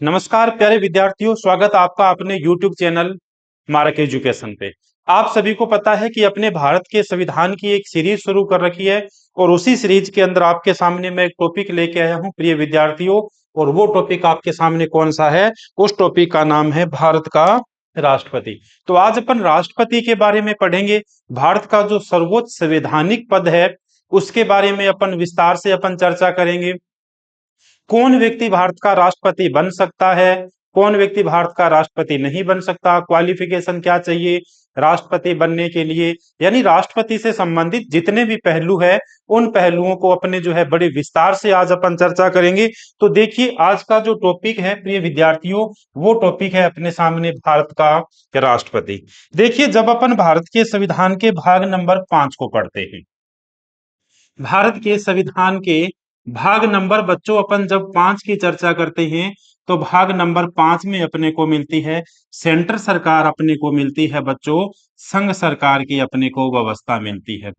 नमस्कार प्यारे विद्यार्थियों, स्वागत आपका अपने YouTube चैनल मारक एजुकेशन पे। आप सभी को पता है कि अपने भारत के संविधान की एक सीरीज शुरू कर रखी है और उसी सीरीज के अंदर आपके सामने मैं एक टॉपिक लेके आया हूं प्रिय विद्यार्थियों। और वो टॉपिक आपके सामने कौन सा है? उस टॉपिक का नाम है भारत का राष्ट्रपति। तो आज अपन राष्ट्रपति के बारे में पढ़ेंगे। भारत का जो सर्वोच्च संवैधानिक पद है उसके बारे में अपन विस्तार से अपन चर्चा करेंगे। कौन व्यक्ति भारत का राष्ट्रपति बन सकता है, कौन व्यक्ति भारत का राष्ट्रपति नहीं बन सकता, क्वालिफिकेशन क्या चाहिए राष्ट्रपति बनने के लिए, यानी राष्ट्रपति से संबंधित जितने भी पहलू है उन पहलुओं को अपने जो है बड़े विस्तार से आज अपन चर्चा करेंगे। तो देखिए आज का जो टॉपिक है प्रिय विद्यार्थियों, वो टॉपिक है अपने सामने भारत का राष्ट्रपति। देखिए जब अपन भारत के संविधान के भाग नंबर 5 को पढ़ते हैं, भारत के संविधान के भाग नंबर बच्चों अपन जब 5 की चर्चा करते हैं तो भाग नंबर 5 में अपने को मिलती है सेंटर सरकार, अपने को मिलती है बच्चों संघ सरकार की अपने को व्यवस्था मिलती है।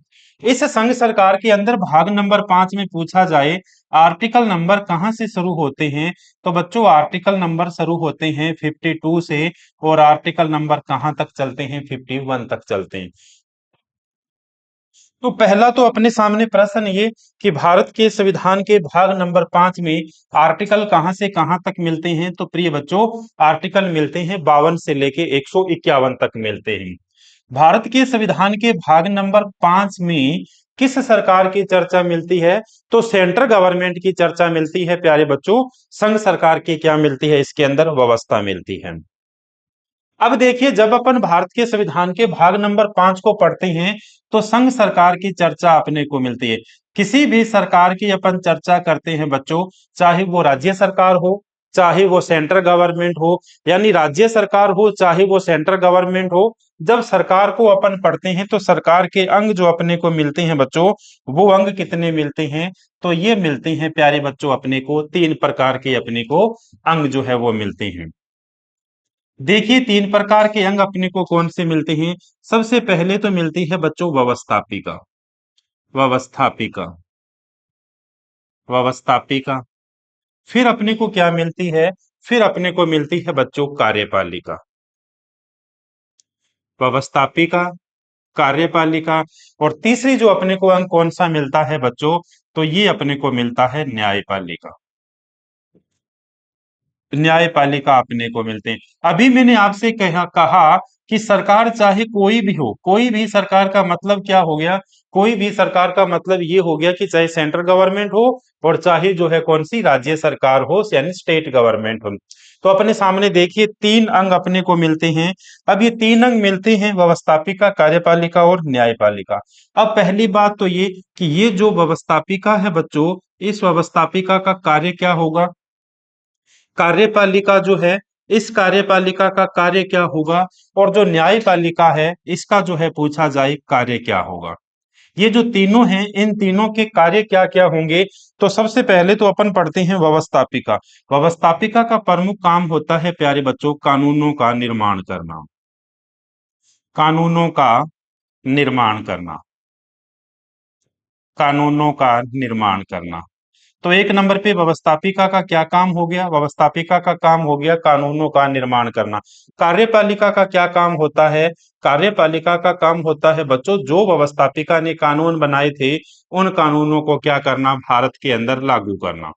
इस संघ सरकार के अंदर भाग नंबर 5 में पूछा जाए आर्टिकल नंबर कहां से शुरू होते हैं, तो बच्चों आर्टिकल नंबर शुरू होते हैं 52 से और आर्टिकल नंबर कहां तक चलते हैं 51 तक चलते हैं। तो पहला तो अपने सामने प्रश्न ये कि भारत के संविधान के भाग नंबर 5 में आर्टिकल कहां से कहां तक मिलते हैं, तो प्रिय बच्चों आर्टिकल मिलते हैं 52 से लेके 151 तक मिलते हैं। भारत के संविधान के भाग नंबर 5 में किस सरकार की चर्चा मिलती है, तो सेंट्रल गवर्नमेंट की चर्चा मिलती है प्यारे बच्चों। संघ सरकार की क्या मिलती है, इसके अंदर व्यवस्था मिलती है। अब देखिए जब अपन भारत के संविधान के भाग नंबर 5 को पढ़ते हैं तो संघ सरकार की चर्चा अपने को मिलती है। किसी भी सरकार की अपन चर्चा करते हैं बच्चों, चाहे वो राज्य सरकार हो चाहे वो सेंट्रल गवर्नमेंट हो, यानी राज्य सरकार हो चाहे वो सेंट्रल गवर्नमेंट हो, जब सरकार को अपन पढ़ते हैं तो सरकार के अंग जो अपने को मिलते हैं बच्चों, वो अंग कितने मिलते हैं, तो ये मिलते हैं प्यारे बच्चों अपने को 3 प्रकार के अपने को अंग जो है वो मिलते हैं। देखिए 3 प्रकार के अंग अपने को कौन से मिलते हैं। सबसे पहले तो मिलती है बच्चों व्यवस्थापिका, व्यवस्थापिका, व्यवस्थापिका। फिर अपने को क्या मिलती है, फिर अपने को मिलती है बच्चों कार्यपालिका, व्यवस्थापिका, कार्यपालिका। और तीसरी जो अपने को अंग कौन सा मिलता है बच्चों, तो ये अपने को मिलता है न्यायपालिका, न्यायपालिका अपने को मिलते हैं। अभी मैंने आपसे कहा कि सरकार चाहे कोई भी हो, कोई भी सरकार का मतलब क्या हो गया, कोई भी सरकार का मतलब ये हो गया कि चाहे सेंट्रल गवर्नमेंट हो और चाहे जो है कौन सी राज्य सरकार हो, यानी स्टेट गवर्नमेंट हो। तो अपने सामने देखिए 3 अंग अपने को मिलते हैं। अब ये 3 अंग मिलते हैं व्यवस्थापिका, कार्यपालिका और न्यायपालिका। अब पहली बात तो ये कि ये जो व्यवस्थापिका है बच्चों, इस व्यवस्थापिका का कार्य क्या होगा, कार्यपालिका जो है इस कार्यपालिका का कार्य क्या होगा, और जो न्यायपालिका है इसका जो है पूछा जाए कार्य क्या होगा। ये जो तीनों हैं इन तीनों के कार्य क्या क्या होंगे, तो सबसे पहले तो अपन पढ़ते हैं व्यवस्थापिका। व्यवस्थापिका का प्रमुख काम होता है प्यारे बच्चों कानूनों का निर्माण करना, कानूनों का निर्माण करना, कानूनों का निर्माण करना। तो एक नंबर पे व्यवस्थापिका का क्या काम हो गया, व्यवस्थापिका का काम हो गया कानूनों का निर्माण करना। कार्यपालिका का क्या काम होता है, कार्यपालिका का काम होता है बच्चों जो व्यवस्थापिका ने कानून बनाए थे उन कानूनों को क्या करना, भारत के अंदर लागू करना,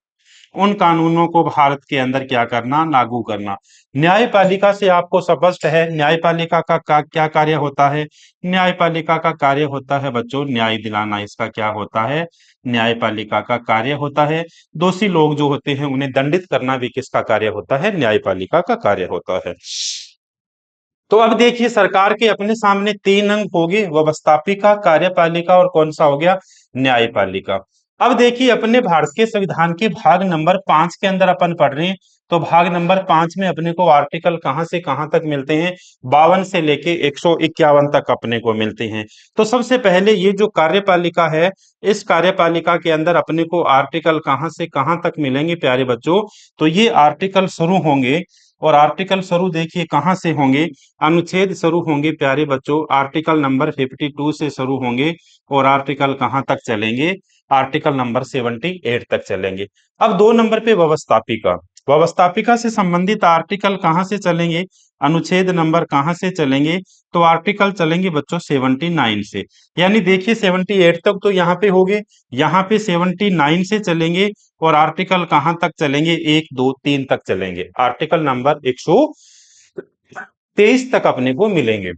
उन कानूनों को भारत के अंदर क्या करना, लागू करना। न्यायपालिका से आपको स्पष्ट है न्यायपालिका का क्या कार्य होता है, न्यायपालिका का कार्य होता है बच्चों न्याय दिलाना, इसका क्या होता है, न्यायपालिका का कार्य होता है। दोषी लोग जो होते हैं उन्हें दंडित करना भी किसका कार्य होता है, न्यायपालिका का कार्य होता है। तो अब देखिए सरकार के अपने सामने 3 अंग हो गए, व्यवस्थापिका, कार्यपालिका और कौन सा हो गया, न्यायपालिका। अब देखिए अपने भारत के संविधान के भाग नंबर 5 के अंदर अपन पढ़ रहे हैं, तो भाग नंबर 5 में अपने को आर्टिकल कहां से कहां तक मिलते हैं, 52 से लेके 151 तक अपने को मिलते हैं। तो सबसे पहले ये जो कार्यपालिका है, इस कार्यपालिका के अंदर अपने को आर्टिकल कहां से कहां तक मिलेंगे प्यारे बच्चों, तो ये आर्टिकल शुरू होंगे, और आर्टिकल शुरू देखिए कहां से होंगे, अनुच्छेद शुरू होंगे प्यारे बच्चों आर्टिकल नंबर 52 से शुरू होंगे और आर्टिकल कहां तक चलेंगे, आर्टिकल नंबर 78 तक चलेंगे। अब 2 नंबर पे व्यवस्थापिका, व्यवस्थापिका से संबंधित आर्टिकल कहां से चलेंगे, अनुच्छेद नंबर कहां से चलेंगे, तो आर्टिकल चलेंगे बच्चों 79 से। यानी देखिए 78 तक तो यहाँ पे हो गए, यहाँ पे 79 से चलेंगे और आर्टिकल कहां तक चलेंगे, 1 2 3 तक चलेंगे, आर्टिकल नंबर 123 तक अपने को मिलेंगे।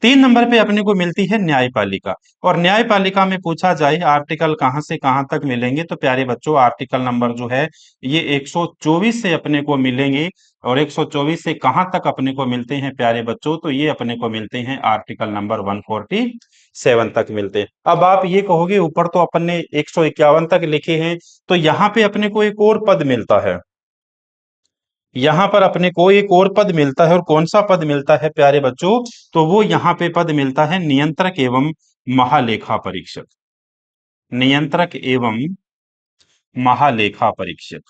3 नंबर पे अपने को मिलती है न्यायपालिका, और न्यायपालिका में पूछा जाए आर्टिकल कहां से कहां तक मिलेंगे, तो प्यारे बच्चों आर्टिकल नंबर जो है ये 124 से अपने को मिलेंगे। और 124 से कहां तक अपने को मिलते हैं प्यारे बच्चों, तो ये अपने को मिलते हैं आर्टिकल नंबर 147 तक मिलते हैं। अब आप ये कहोगे ऊपर तो अपन ने 151 तक लिखे हैं, तो यहाँ पे अपने को एक और पद मिलता है, यहां पर अपने को एक और पद मिलता है, और कौन सा पद मिलता है प्यारे बच्चों, तो वो यहाँ पे पद मिलता है नियंत्रक एवं महालेखा परीक्षक, नियंत्रक एवं महालेखा परीक्षक,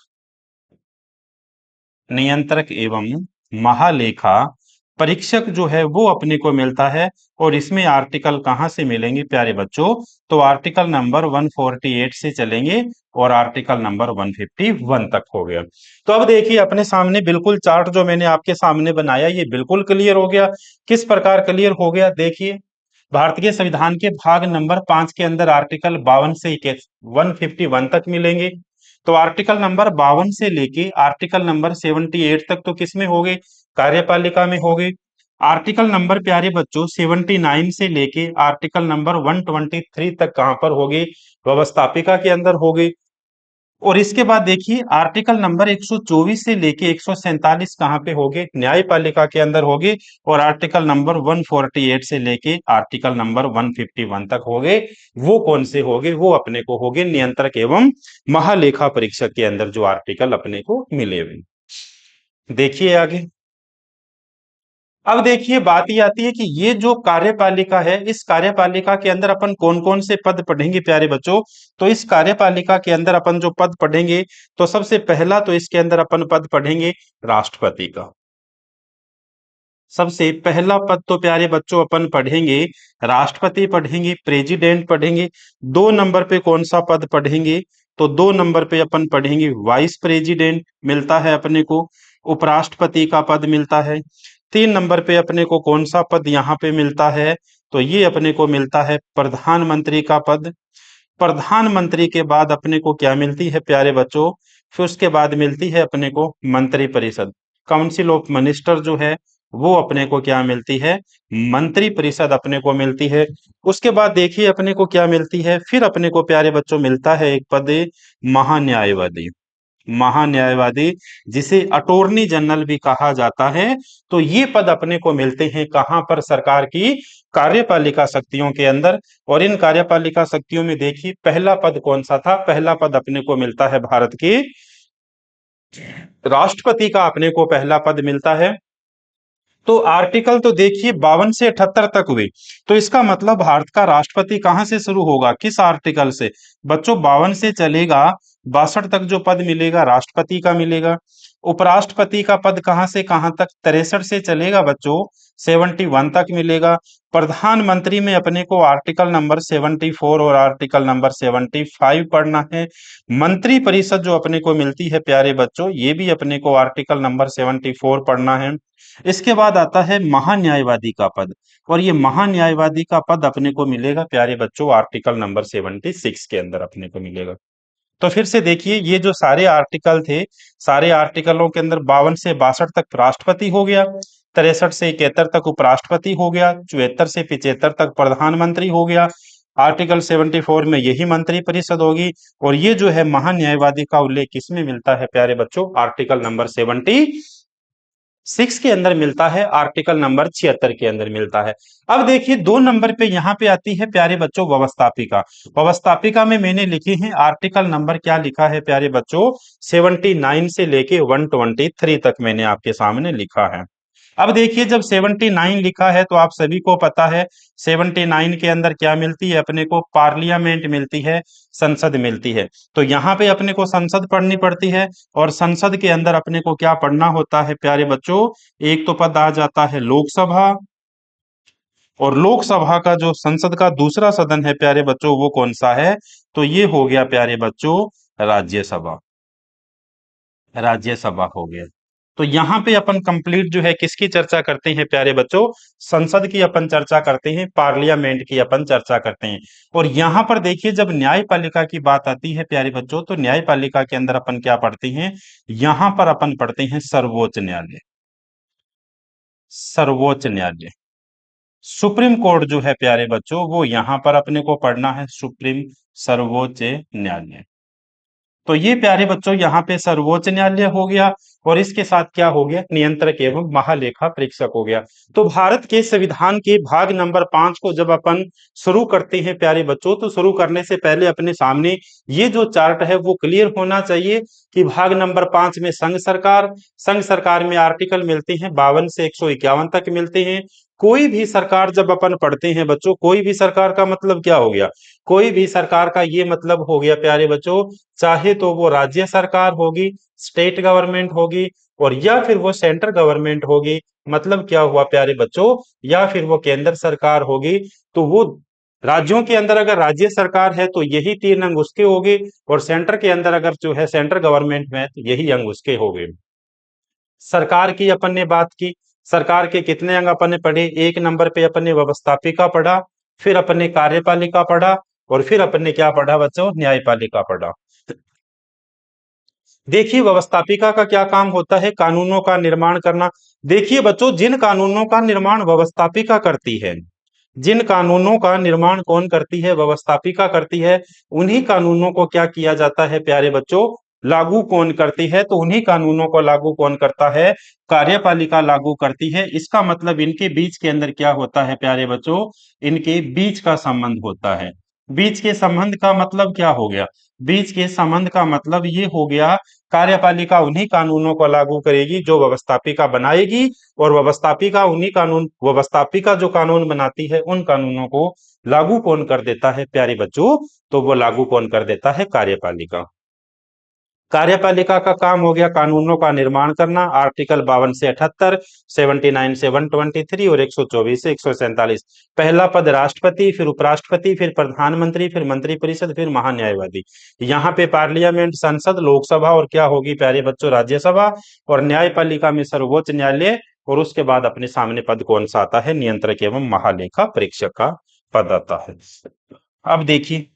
नियंत्रक एवं महालेखा परीक्षक जो है वो अपने को मिलता है। और इसमें आर्टिकल कहां से मिलेंगे प्यारे बच्चों, तो आर्टिकल नंबर 148 से चलेंगे और आर्टिकल नंबर 151 तक हो गया। तो अब देखिए अपने सामने बिल्कुल चार्ट जो मैंने आपके सामने बनाया ये बिल्कुल क्लियर हो गया। किस प्रकार क्लियर हो गया, देखिए भारतीय संविधान के भाग नंबर 5 के अंदर आर्टिकल 52 से 151 तक मिलेंगे। तो आर्टिकल नंबर 52 से लेके आर्टिकल नंबर 78 तक तो किसमें हो गए, कार्यपालिका में हो गए। आर्टिकल नंबर प्यारे बच्चों 79 से लेके आर्टिकल नंबर 123 तक कहां पर हो गए, व्यवस्थापिका के अंदर हो गए। और इसके बाद देखिए आर्टिकल नंबर 124 से लेके 147 कहां पे हो गए, न्यायपालिका के अंदर हो गए। और आर्टिकल नंबर 148 से लेके आर्टिकल नंबर 151 तक हो गए। वो कौन से हो गए, वो अपने को हो गए नियंत्रक एवं महालेखा परीक्षक के अंदर जो आर्टिकल अपने को मिले हुए। देखिए आगे, अब देखिए बात ये आती है कि ये जो कार्यपालिका है, इस कार्यपालिका के अंदर अपन कौन कौन से पद पढ़ेंगे प्यारे बच्चों, तो इस कार्यपालिका के अंदर अपन जो पद पढ़ेंगे, तो सबसे पहला तो इसके अंदर अपन पद पढ़ेंगे राष्ट्रपति का। सबसे पहला पद तो प्यारे बच्चों अपन पढ़ेंगे राष्ट्रपति, पढ़ेंगे प्रेसिडेंट पढ़ेंगे। 2 नंबर पे कौन सा पद पढ़ेंगे, तो 2 नंबर पे अपन पढ़ेंगे वाइस प्रेसिडेंट मिलता है अपने को, उपराष्ट्रपति का पद मिलता है। 3 नंबर पे अपने को कौन सा पद यहाँ पे मिलता है, तो ये अपने को मिलता है प्रधानमंत्री का पद। प्रधानमंत्री के बाद अपने को क्या मिलती है प्यारे बच्चों, फिर उसके बाद मिलती है अपने को मंत्री परिषद, काउंसिल ऑफ मिनिस्टर जो है वो अपने को क्या मिलती है, मंत्री परिषद अपने को मिलती है। उसके बाद देखिए अपने को क्या मिलती है, फिर अपने को प्यारे बच्चों मिलता है एक पद महान्यायवादी, महान्यायवादी जिसे अटॉर्नी जनरल भी कहा जाता है। तो ये पद अपने को मिलते हैं कहां पर, सरकार की कार्यपालिका शक्तियों के अंदर। और इन कार्यपालिका शक्तियों में देखिए पहला पद कौन सा था, पहला पद अपने को मिलता है भारत के राष्ट्रपति का, अपने को पहला पद मिलता है। तो आर्टिकल तो देखिए 52 से 78 तक हुए, तो इसका मतलब भारत का राष्ट्रपति कहां से शुरू होगा, किस आर्टिकल से, बच्चों 52 से चलेगा 62 तक जो पद मिलेगा राष्ट्रपति का मिलेगा। उपराष्ट्रपति का पद कहां से कहां तक, 63 से चलेगा बच्चों 71 तक मिलेगा। प्रधानमंत्री में अपने को आर्टिकल नंबर 74 और आर्टिकल नंबर 75 पढ़ना है। मंत्री परिषद जो अपने को मिलती है प्यारे बच्चों, ये भी अपने को आर्टिकल नंबर 74 पढ़ना है। इसके बाद आता है महान्यायवादी का पद, और ये महान्यायवादी का पद अपने को मिलेगा प्यारे बच्चों आर्टिकल नंबर 76 के अंदर अपने को मिलेगा। तो फिर से देखिए ये जो सारे आर्टिकल थे, सारे आर्टिकलों के अंदर 52 से 62 तक राष्ट्रपति हो गया, 63 से 71 तक उपराष्ट्रपति हो गया, 74 से 75 तक प्रधानमंत्री हो गया, आर्टिकल 74 में यही मंत्री परिषद होगी। और ये जो है महान्यायवादी का उल्लेख किसमें मिलता है प्यारे बच्चों, आर्टिकल नंबर 76 के अंदर मिलता है, आर्टिकल नंबर 76 के अंदर मिलता है। अब देखिए 2 नंबर पे यहाँ पे आती है प्यारे बच्चों व्यवस्थापिका। व्यवस्थापिका में मैंने लिखी है आर्टिकल नंबर क्या लिखा है प्यारे बच्चों, 79 से लेके 123 तक मैंने आपके सामने लिखा है। अब देखिए जब 79 लिखा है तो आप सभी को पता है 79 के अंदर क्या मिलती है अपने को, पार्लियामेंट मिलती है, संसद मिलती है। तो यहाँ पे अपने को संसद पढ़नी पड़ती है, और संसद के अंदर अपने को क्या पढ़ना होता है प्यारे बच्चों, एक तो पद आ जाता है लोकसभा, और लोकसभा का जो संसद का दूसरा सदन है प्यारे बच्चों वो कौन सा है, तो ये हो गया प्यारे बच्चों राज्यसभा। राज्यसभा हो गया। तो यहाँ पे अपन कंप्लीट जो है किसकी चर्चा करते हैं प्यारे बच्चों, संसद की अपन चर्चा करते हैं, पार्लियामेंट की अपन चर्चा करते हैं। और यहाँ पर देखिए जब न्यायपालिका की बात आती है प्यारे बच्चों, तो न्यायपालिका के अंदर अपन क्या पढ़ते हैं, यहाँ पर अपन पढ़ते हैं सर्वोच्च न्यायालय। सर्वोच्च न्यायालय, सुप्रीम कोर्ट जो है प्यारे बच्चों, वो यहाँ पर अपने को पढ़ना है सुप्रीम, सर्वोच्च न्यायालय। तो ये प्यारे बच्चों यहाँ पे सर्वोच्च न्यायालय हो गया, और इसके साथ क्या हो गया, नियंत्रक एवं महालेखा परीक्षक हो गया। तो भारत के संविधान के भाग नंबर 5 को जब अपन शुरू करते हैं प्यारे बच्चों, तो शुरू करने से पहले अपने सामने ये जो चार्ट है वो क्लियर होना चाहिए कि भाग नंबर 5 में संघ सरकार में आर्टिकल मिलते हैं 52 से 151 तक मिलते हैं। कोई भी सरकार जब अपन पढ़ते हैं बच्चों, कोई भी सरकार का मतलब क्या हो गया, कोई भी सरकार का ये मतलब हो गया प्यारे बच्चों, चाहे तो वो राज्य सरकार होगी, स्टेट गवर्नमेंट होगी, और या फिर वो सेंट्रल गवर्नमेंट होगी। मतलब क्या हुआ प्यारे बच्चों, या फिर वो केंद्र सरकार होगी। तो वो राज्यों के अंदर अगर राज्य सरकार है तो यही 3 अंग उसके हो गए, और सेंटर के अंदर अगर जो है सेंट्रल गवर्नमेंट में है तो यही अंग उसके हो गए। सरकार की अपन ने बात की, सरकार के कितने अंग अपन ने पढ़े, 1 नंबर पे अपन ने व्यवस्थापिका पढ़ा, फिर अपन ने कार्यपालिका पढ़ा, और फिर अपन ने क्या पढ़ा बच्चों, न्यायपालिका पढ़ा। देखिए व्यवस्थापिका का क्या काम होता है, कानूनों का निर्माण करना। देखिए बच्चों, जिन कानूनों का निर्माण व्यवस्थापिका करती है, जिन कानूनों का निर्माण कौन करती है, व्यवस्थापिका करती है, उन्हीं कानूनों को क्या किया जाता है प्यारे बच्चों, लागू कौन करती है, तो उन्हीं कानूनों को लागू कौन करता है, कार्यपालिका लागू करती है। इसका मतलब इनके बीच के अंदर क्या होता है प्यारे बच्चों, इनके बीच का संबंध होता है। बीच के संबंध का मतलब क्या हो गया, बीच के संबंध का मतलब ये हो गया, कार्यपालिका उन्हीं कानूनों को लागू करेगी जो व्यवस्थापिका बनाएगी, और व्यवस्थापिका जो कानून बनाती है उन कानूनों को लागू कौन कर देता है प्यारे बच्चों, तो वो लागू कौन कर देता है, कार्यपालिका। कार्यपालिका का काम हो गया कानूनों का निर्माण करना, आर्टिकल 52 से 78, 79 से 123 और 124 से 147। पहला पद राष्ट्रपति, फिर उपराष्ट्रपति, फिर प्रधानमंत्री, फिर मंत्रिपरिषद, फिर महान्यायवादी। यहाँ पे पार्लियामेंट, संसद, लोकसभा, और क्या होगी प्यारे बच्चों, राज्यसभा। और न्यायपालिका में सर्वोच्च न्यायालय, और उसके बाद अपने सामने पद कौन सा आता है, नियंत्रक एवं महालेखा परीक्षक का पद आता है। अब देखिए,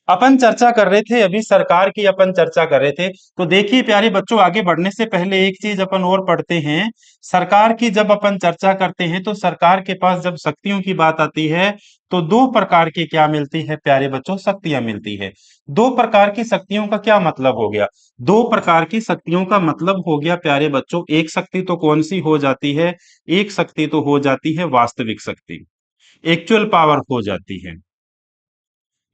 अपन चर्चा कर रहे थे अभी सरकार की, अपन चर्चा कर रहे थे। तो देखिए प्यारे बच्चों, आगे बढ़ने से पहले एक चीज अपन और पढ़ते हैं। सरकार की जब अपन चर्चा करते हैं तो सरकार के पास जब शक्तियों की बात आती है, तो 2 प्रकार की क्या मिलती है प्यारे बच्चों, शक्तियां मिलती है। 2 प्रकार की शक्तियों का क्या मतलब हो गया, 2 प्रकार की शक्तियों का मतलब हो गया प्यारे बच्चों, एक शक्ति तो कौन सी हो जाती है, एक शक्ति तो हो जाती है वास्तविक शक्ति, एक्चुअल पावर हो जाती है।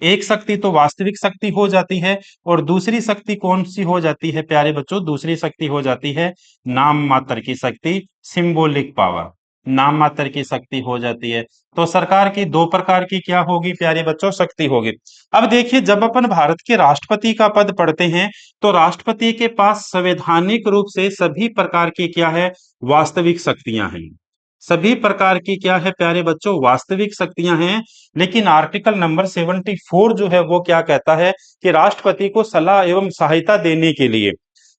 एक शक्ति तो वास्तविक शक्ति हो जाती है, और दूसरी शक्ति कौन सी हो जाती है प्यारे बच्चों, दूसरी शक्ति हो जाती है नाम मात्र की शक्ति, सिंबॉलिक पावर, नाम मात्र की शक्ति हो जाती है। तो सरकार की 2 प्रकार की क्या होगी प्यारे बच्चों, शक्ति होगी। अब देखिए, जब अपन भारत के राष्ट्रपति का पद पढ़ते हैं, तो राष्ट्रपति के पास संवैधानिक रूप से सभी प्रकार की क्या है, वास्तविक शक्तियां हैं। सभी प्रकार की क्या है प्यारे बच्चों, वास्तविक शक्तियां हैं। लेकिन आर्टिकल नंबर 74 जो है वो क्या कहता है, कि राष्ट्रपति को सलाह एवं सहायता देने के लिए,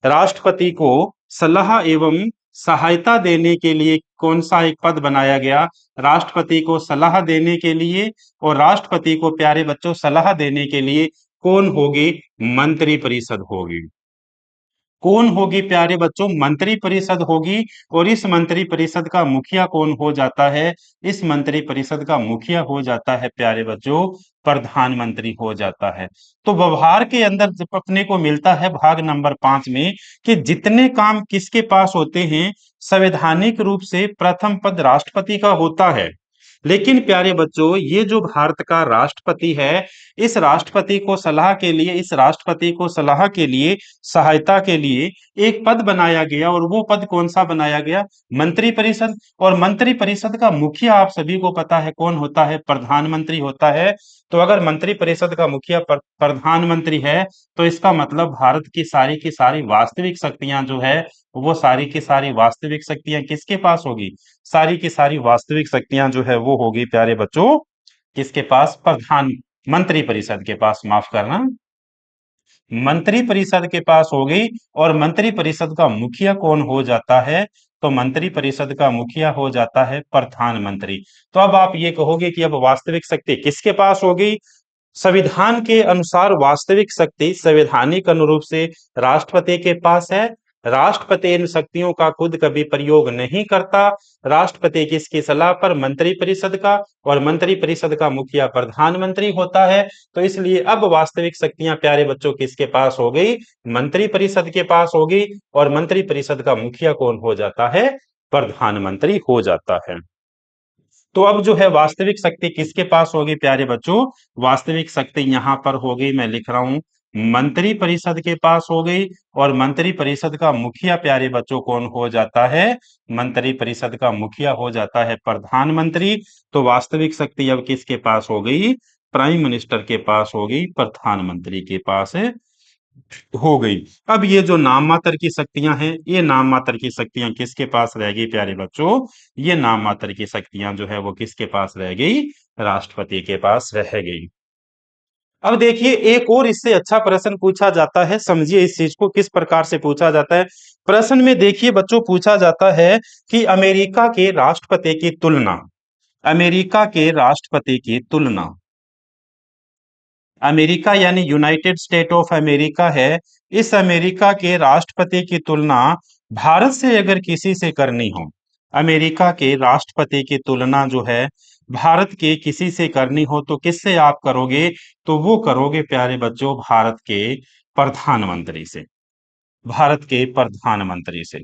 राष्ट्रपति को सलाह एवं सहायता देने के लिए कौन सा एक पद बनाया गया, राष्ट्रपति को सलाह देने के लिए, और राष्ट्रपति को प्यारे बच्चों सलाह देने के लिए कौन होगी, मंत्री परिषद होगी। कौन होगी प्यारे बच्चों, मंत्री परिषद होगी। और इस मंत्री परिषद का मुखिया कौन हो जाता है, इस मंत्री परिषद का मुखिया हो जाता है प्यारे बच्चों, प्रधानमंत्री हो जाता है। तो व्यवहार के अंदर जब अपने को मिलता है भाग नंबर 5 में, कि जितने काम किसके पास होते हैं, संवैधानिक रूप से प्रथम पद राष्ट्रपति का होता है। लेकिन प्यारे बच्चों, ये जो भारत का राष्ट्रपति है, इस राष्ट्रपति को सलाह के लिए, इस राष्ट्रपति को सलाह के लिए, सहायता के लिए एक पद बनाया गया, और वो पद कौन सा बनाया गया, मंत्री परिषद। और मंत्री परिषद का मुखिया आप सभी को पता है कौन होता है, प्रधानमंत्री होता है। तो अगर मंत्री परिषद का मुखिया प्रधानमंत्री है, तो इसका मतलब भारत की सारी वास्तविक शक्तियां जो है, वो सारी की सारी वास्तविक शक्तियां किसके पास होगी, सारी की सारी वास्तविक शक्तियां जो है वो होगी प्यारे बच्चों, किसके पास, प्रधान मंत्री परिषद के पास, माफ करना, मंत्री परिषद के पास हो गई। और मंत्री परिषद का मुखिया कौन हो जाता है? तो मंत्री परिषद का मुखिया हो जाता है प्रधानमंत्री। तो अब आप ये कहोगे कि अब वास्तविक शक्ति किसके पास हो गई? संविधान के अनुसार वास्तविक शक्ति संवैधानिक अनुरूप से राष्ट्रपति के पास है। राष्ट्रपति इन शक्तियों का खुद कभी प्रयोग नहीं करता। राष्ट्रपति किसकी सलाह पर? मंत्री परिषद का। और मंत्री परिषद का मुखिया प्रधानमंत्री होता है। तो इसलिए अब वास्तविक शक्तियां प्यारे बच्चों किसके पास हो गई? मंत्री परिषद के पास हो गई। और मंत्री परिषद का मुखिया कौन हो जाता है? प्रधानमंत्री हो जाता है। तो अब जो है वास्तविक शक्ति किसके पास होगी प्यारे बच्चों? वास्तविक शक्ति यहां पर हो गई, मैं लिख रहा हूं, मंत्री परिषद के पास हो गई। और मंत्री परिषद का मुखिया प्यारे बच्चों कौन हो जाता है? मंत्री परिषद का मुखिया हो जाता है प्रधानमंत्री। तो वास्तविक शक्ति अब किसके पास हो गई? प्राइम मिनिस्टर के पास हो गई, प्रधानमंत्री के पास है हो गई। अब ये जो नाम मात्र की शक्तियां हैं, ये नाम मात्र की शक्तियां किसके पास रह गई प्यारे बच्चों? ये नाम मात्र की शक्तियां जो है वो किसके पास रह गई? राष्ट्रपति के पास रह गई। अब देखिए एक और इससे अच्छा प्रश्न पूछा जाता है, समझिए इस चीज को किस प्रकार से पूछा जाता है। प्रश्न में देखिए बच्चों पूछा जाता है कि अमेरिका के राष्ट्रपति की तुलना, अमेरिका के राष्ट्रपति की तुलना, अमेरिका यानी यूनाइटेड स्टेट ऑफ अमेरिका है, इस अमेरिका के राष्ट्रपति की तुलना भारत से अगर किसी से करनी हो, अमेरिका के राष्ट्रपति की तुलना जो है भारत के किसी से करनी हो तो किससे आप करोगे? तो वो करोगे प्यारे बच्चों भारत के प्रधानमंत्री से, भारत के प्रधानमंत्री से।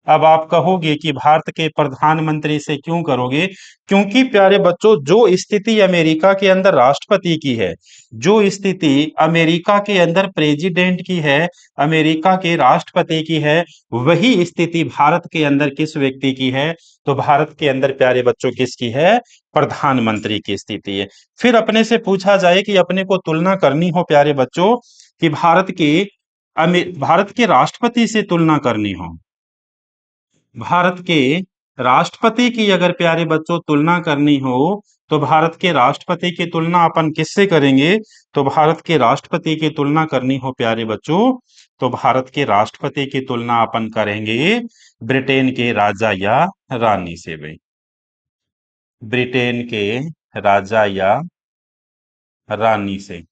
अब आप कहोगे कि भारत के प्रधानमंत्री से क्यों करोगे? क्योंकि प्यारे बच्चों जो स्थिति अमेरिका के अंदर राष्ट्रपति की है, जो स्थिति अमेरिका के अंदर प्रेसिडेंट की है, अमेरिका के राष्ट्रपति की है, वही स्थिति भारत के अंदर किस व्यक्ति की है? तो भारत के अंदर प्यारे बच्चों किसकी है? प्रधानमंत्री की स्थिति है। फिर अपने से पूछा जाए कि अपने को तुलना करनी हो प्यारे बच्चों कि भारत के राष्ट्रपति से तुलना करनी हो, भारत के राष्ट्रपति की अगर प्यारे बच्चों तुलना करनी हो तो भारत के राष्ट्रपति की तुलना अपन किससे करेंगे? तो भारत के राष्ट्रपति की तुलना करनी हो प्यारे बच्चों तो भारत के राष्ट्रपति की तुलना अपन करेंगे ब्रिटेन के राजा या रानी से भाई, ब्रिटेन के राजा या रानी से।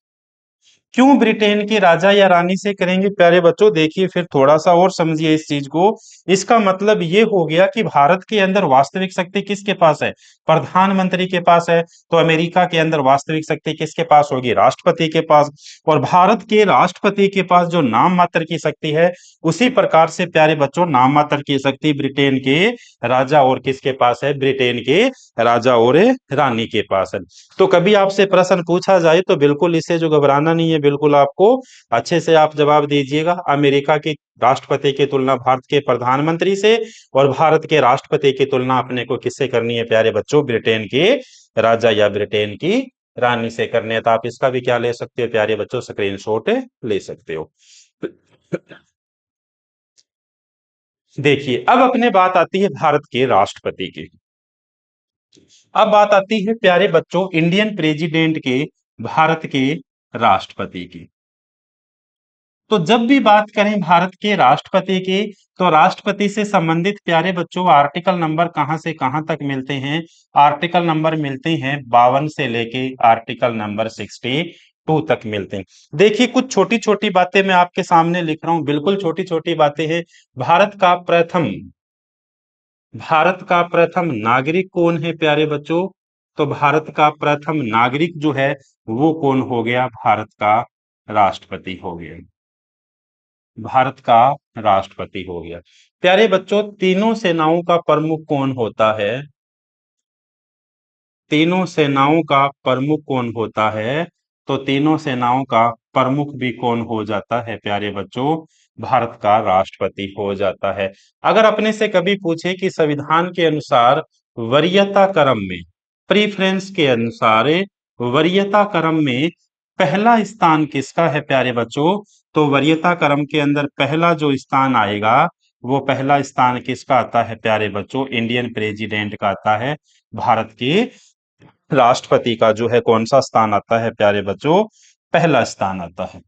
क्यों ब्रिटेन के राजा या रानी से करेंगे प्यारे बच्चों? देखिए फिर थोड़ा सा और समझिए इस चीज को। इसका मतलब ये हो गया कि भारत के अंदर वास्तविक शक्ति किसके पास है? प्रधानमंत्री के पास है। तो अमेरिका के अंदर वास्तविक शक्ति किसके पास होगी? राष्ट्रपति के पास। और भारत के राष्ट्रपति के पास जो नाम मात्र की शक्ति है, उसी प्रकार से प्यारे बच्चों नाम मात्र की शक्ति ब्रिटेन के राजा और किसके पास है? ब्रिटेन के राजा और रानी के पास है। तो कभी आपसे प्रश्न पूछा जाए तो बिल्कुल इससे जो घबराना नहीं है, बिल्कुल आपको अच्छे से आप जवाब दीजिएगा। अमेरिका के राष्ट्रपति की तुलना भारत के प्रधानमंत्री से और भारत के राष्ट्रपति की तुलना अपने को किससे करनी है प्यारे बच्चों? ब्रिटेन के राजा या ब्रिटेन की रानी से करने हैं। तो आप इसका भी क्या ले सकते हो प्यारे बच्चों? स्क्रीनशॉट ले सकते हो। देखिए अब अपने बात आती है भारत के राष्ट्रपति की। अब बात आती है प्यारे बच्चों इंडियन प्रेसिडेंट के, भारत के राष्ट्रपति की। तो जब भी बात करें भारत के राष्ट्रपति की तो राष्ट्रपति से संबंधित प्यारे बच्चों आर्टिकल नंबर कहां से कहां तक मिलते हैं? आर्टिकल नंबर मिलते हैं 52 से लेके आर्टिकल नंबर 62 तक मिलते हैं। देखिए कुछ छोटी छोटी बातें मैं आपके सामने लिख रहा हूं, बिल्कुल छोटी छोटी बातें हैं। भारत का प्रथम नागरिक कौन है प्यारे बच्चों? तो भारत का प्रथम नागरिक जो है वो कौन हो गया? भारत का राष्ट्रपति हो गया, भारत का राष्ट्रपति हो गया। प्यारे बच्चों तीनों सेनाओं का प्रमुख कौन होता है? तीनों सेनाओं का प्रमुख कौन होता है? तो तीनों सेनाओं का प्रमुख भी कौन हो जाता है प्यारे बच्चों? भारत का राष्ट्रपति हो जाता है। अगर अपने से कभी पूछे कि संविधान के अनुसार वरीयता क्रम में, प्रीफरेंस के अनुसार वरीयता क्रम में पहला स्थान किसका है प्यारे बच्चों? तो वरीयता क्रम के अंदर पहला जो स्थान आएगा वो पहला स्थान किसका आता है प्यारे बच्चों? इंडियन प्रेसिडेंट का आता है। भारत के राष्ट्रपति का जो है कौन सा स्थान आता है प्यारे बच्चों? पहला स्थान आता है।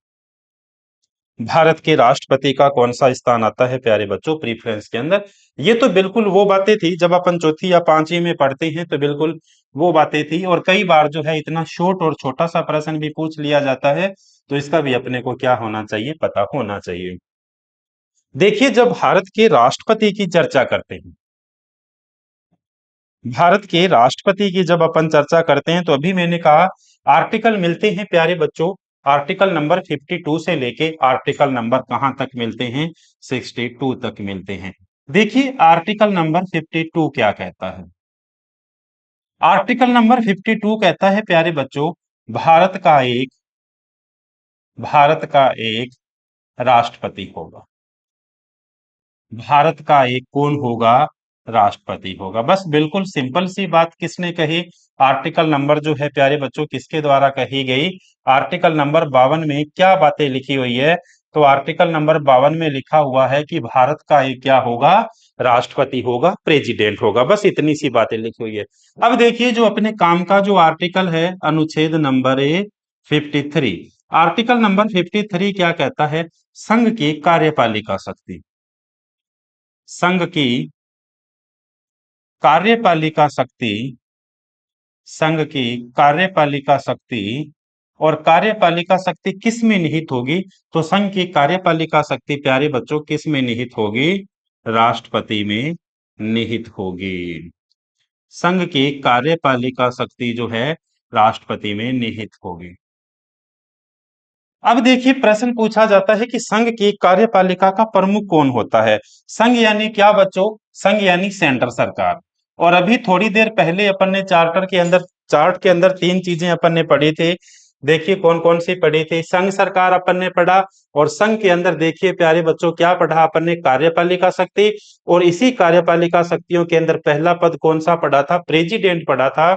भारत के राष्ट्रपति का कौन सा स्थान आता है प्यारे बच्चों प्रीफ्रेंस के अंदर? ये तो बिल्कुल वो बातें थी जब अपन चौथी या पांचवी में पढ़ते हैं, तो बिल्कुल वो बातें थी। और कई बार जो है इतना शॉर्ट और छोटा सा प्रश्न भी पूछ लिया जाता है, तो इसका भी अपने को क्या होना चाहिए, पता होना चाहिए। देखिए, जब भारत के राष्ट्रपति की चर्चा करते हैं, भारत के राष्ट्रपति की जब अपन चर्चा करते हैं, तो अभी मैंने कहा आर्टिकल मिलते हैं प्यारे बच्चों, आर्टिकल नंबर 52 से लेके आर्टिकल नंबर कहां तक मिलते हैं, 62 तक मिलते हैं। देखिए आर्टिकल नंबर 52 क्या कहता है। आर्टिकल नंबर 52 कहता है प्यारे बच्चों, भारत का एक भारत का एक राष्ट्रपति होगा। भारत का एक कौन होगा, राष्ट्रपति होगा। बस बिल्कुल सिंपल सी बात किसने कही, आर्टिकल नंबर जो है प्यारे बच्चों किसके द्वारा कही गई, आर्टिकल नंबर 52 में क्या बातें लिखी हुई है, तो आर्टिकल नंबर 52 में लिखा हुआ है कि भारत का एक क्या होगा, राष्ट्रपति होगा, प्रेसिडेंट होगा। बस इतनी सी बातें लिखी हुई है। अब देखिए जो अपने काम का जो आर्टिकल है, अनुच्छेद नंबर 53, आर्टिकल नंबर 53 क्या कहता है, संघ की कार्यपालिका शक्ति, संघ की कार्यपालिका शक्ति, संघ की कार्यपालिका शक्ति, और कार्यपालिका शक्ति किस में निहित होगी, तो संघ की कार्यपालिका शक्ति प्यारे बच्चों किस में निहित होगी, राष्ट्रपति में निहित होगी। संघ की कार्यपालिका शक्ति जो है राष्ट्रपति में निहित होगी। अब देखिए प्रश्न पूछा जाता है कि संघ की कार्यपालिका का प्रमुख कौन होता है। संघ यानी क्या बच्चों, संघ यानी सेंटर सरकार। और अभी थोड़ी देर पहले अपन ने चार्ट के अंदर तीन चीजें अपन ने पढ़ी थी। देखिए कौन कौन सी पढ़ी थी, संघ सरकार अपन ने पढ़ा, और संघ के अंदर देखिए प्यारे बच्चों क्या पढ़ा अपन ने, कार्यपालिका शक्ति। और इसी कार्यपालिका शक्तियों के अंदर पहला पद कौन सा पढ़ा था, प्रेसिडेंट पढ़ा था,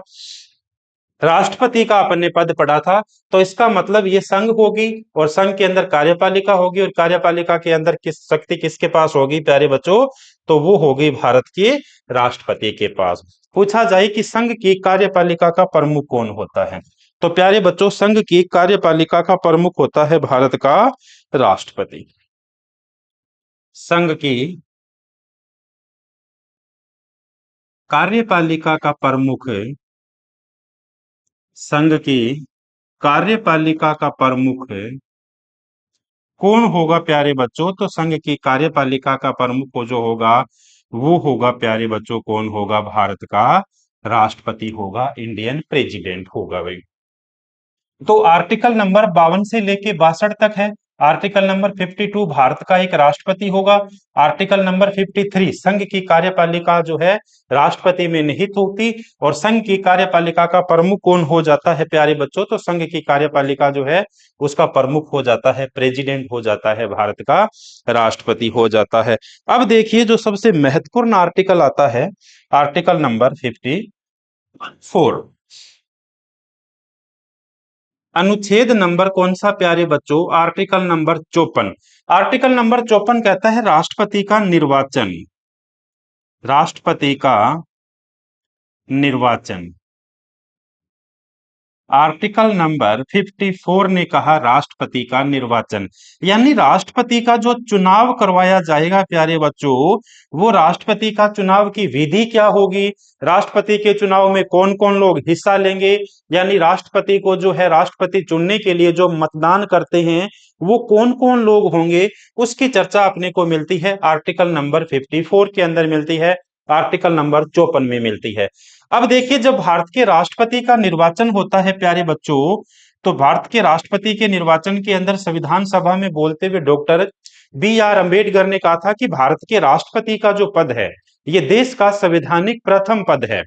राष्ट्रपति का अपन ने पद पढ़ा था। तो इसका मतलब ये संघ होगी, और संघ के अंदर कार्यपालिका होगी, और कार्यपालिका के अंदर किस शक्ति किसके पास होगी प्यारे बच्चों, तो वो होगी भारत के राष्ट्रपति के पास। पूछा जाए कि संघ की कार्यपालिका का प्रमुख कौन होता है, तो प्यारे बच्चों संघ की कार्यपालिका का प्रमुख होता है भारत का राष्ट्रपति। संघ की कार्यपालिका का प्रमुख, संघ की कार्यपालिका का प्रमुख कौन होगा प्यारे बच्चों, तो संघ की कार्यपालिका का प्रमुख जो होगा वो होगा प्यारे बच्चों, कौन होगा, भारत का राष्ट्रपति होगा, इंडियन प्रेसिडेंट होगा भाई। तो आर्टिकल नंबर 52 से लेके 62 तक है। आर्टिकल नंबर 52 भारत का एक राष्ट्रपति होगा। आर्टिकल नंबर 53 संघ की कार्यपालिका जो है राष्ट्रपति में निहित होती, और संघ की कार्यपालिका का प्रमुख कौन हो जाता है प्यारे बच्चों, तो संघ की कार्यपालिका जो है उसका प्रमुख हो जाता है, प्रेसिडेंट हो जाता है, भारत का राष्ट्रपति हो जाता है। अब देखिए जो सबसे महत्वपूर्ण आर्टिकल आता है, आर्टिकल नंबर 54, अनुच्छेद नंबर कौन सा प्यारे बच्चों, आर्टिकल नंबर 54। आर्टिकल नंबर 54 कहता है राष्ट्रपति का निर्वाचन, राष्ट्रपति का निर्वाचन। आर्टिकल नंबर 54 ने कहा राष्ट्रपति का निर्वाचन, यानी राष्ट्रपति का जो चुनाव करवाया जाएगा प्यारे बच्चों, वो राष्ट्रपति का चुनाव की विधि क्या होगी, राष्ट्रपति के चुनाव में कौन कौन लोग हिस्सा लेंगे, यानी राष्ट्रपति को जो है राष्ट्रपति चुनने के लिए जो मतदान करते हैं वो कौन कौन लोग होंगे, उसकी चर्चा अपने को मिलती है आर्टिकल नंबर 54 के अंदर मिलती है, आर्टिकल नंबर 54 में मिलती है। अब देखिए जब भारत के राष्ट्रपति का निर्वाचन होता है प्यारे बच्चों, तो भारत के राष्ट्रपति के निर्वाचन के अंदर संविधान सभा में बोलते हुए डॉक्टर B.R. अम्बेडकर ने कहा था कि भारत के राष्ट्रपति का जो पद है ये देश का संवैधानिक प्रथम पद है,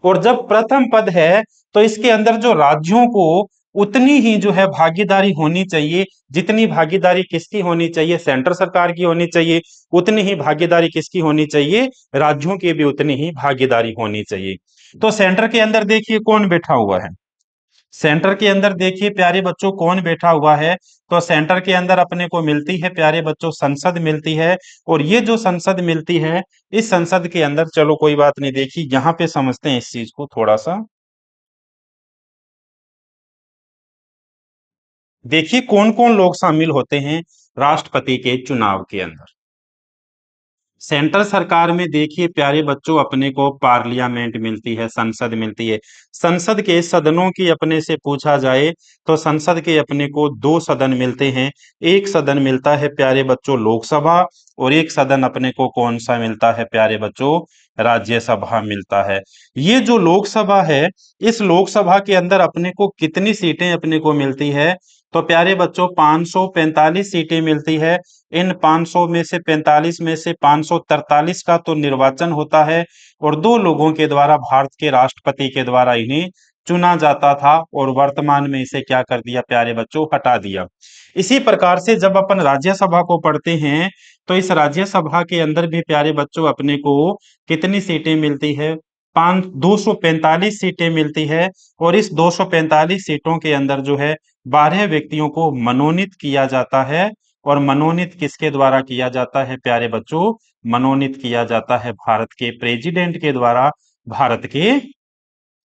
और जब प्रथम पद है तो इसके अंदर जो राज्यों को उतनी ही जो है भागीदारी होनी चाहिए, जितनी भागीदारी किसकी होनी चाहिए, सेंट्रल सरकार की होनी चाहिए, उतनी ही भागीदारी किसकी होनी चाहिए, राज्यों की भी उतनी ही भागीदारी होनी चाहिए। तो सेंटर के अंदर देखिए कौन बैठा हुआ है, सेंटर के अंदर देखिए प्यारे बच्चों कौन बैठा हुआ है, तो सेंटर के अंदर अपने को मिलती है प्यारे बच्चों संसद मिलती है। और ये जो संसद मिलती है, इस संसद के अंदर चलो कोई बात नहीं, देखिए यहाँ पे समझते हैं इस चीज को थोड़ा सा। देखिए कौन कौन लोग शामिल होते हैं राष्ट्रपति के चुनाव के अंदर। सेंट्रल सरकार में देखिए प्यारे बच्चों अपने को पार्लियामेंट मिलती है, संसद मिलती है। संसद के सदनों की अपने से पूछा जाए तो संसद के अपने को दो सदन मिलते हैं। एक सदन मिलता है प्यारे बच्चों लोकसभा, और एक सदन अपने को कौन सा मिलता है प्यारे बच्चों, राज्यसभा मिलता है। ये जो लोकसभा है, इस लोकसभा के अंदर अपने को कितनी सीटें अपने को मिलती है, तो प्यारे बच्चों 545 सीटें मिलती है। इन 500 में से 45 में से 543 का तो निर्वाचन होता है, और दो लोगों के द्वारा भारत के राष्ट्रपति के द्वारा इन्हें चुना जाता था, और वर्तमान में इसे क्या कर दिया प्यारे बच्चों, हटा दिया। इसी प्रकार से जब अपन राज्यसभा को पढ़ते हैं, तो इस राज्यसभा के अंदर भी प्यारे बच्चों अपने को कितनी सीटें मिलती है, 245 सीटें मिलती है। और इस 245 सीटों के अंदर जो है 12 व्यक्तियों को मनोनीत किया जाता है। और मनोनीत किसके द्वारा किया जाता है प्यारे बच्चों, मनोनीत किया जाता है भारत के प्रेसिडेंट के द्वारा, भारत के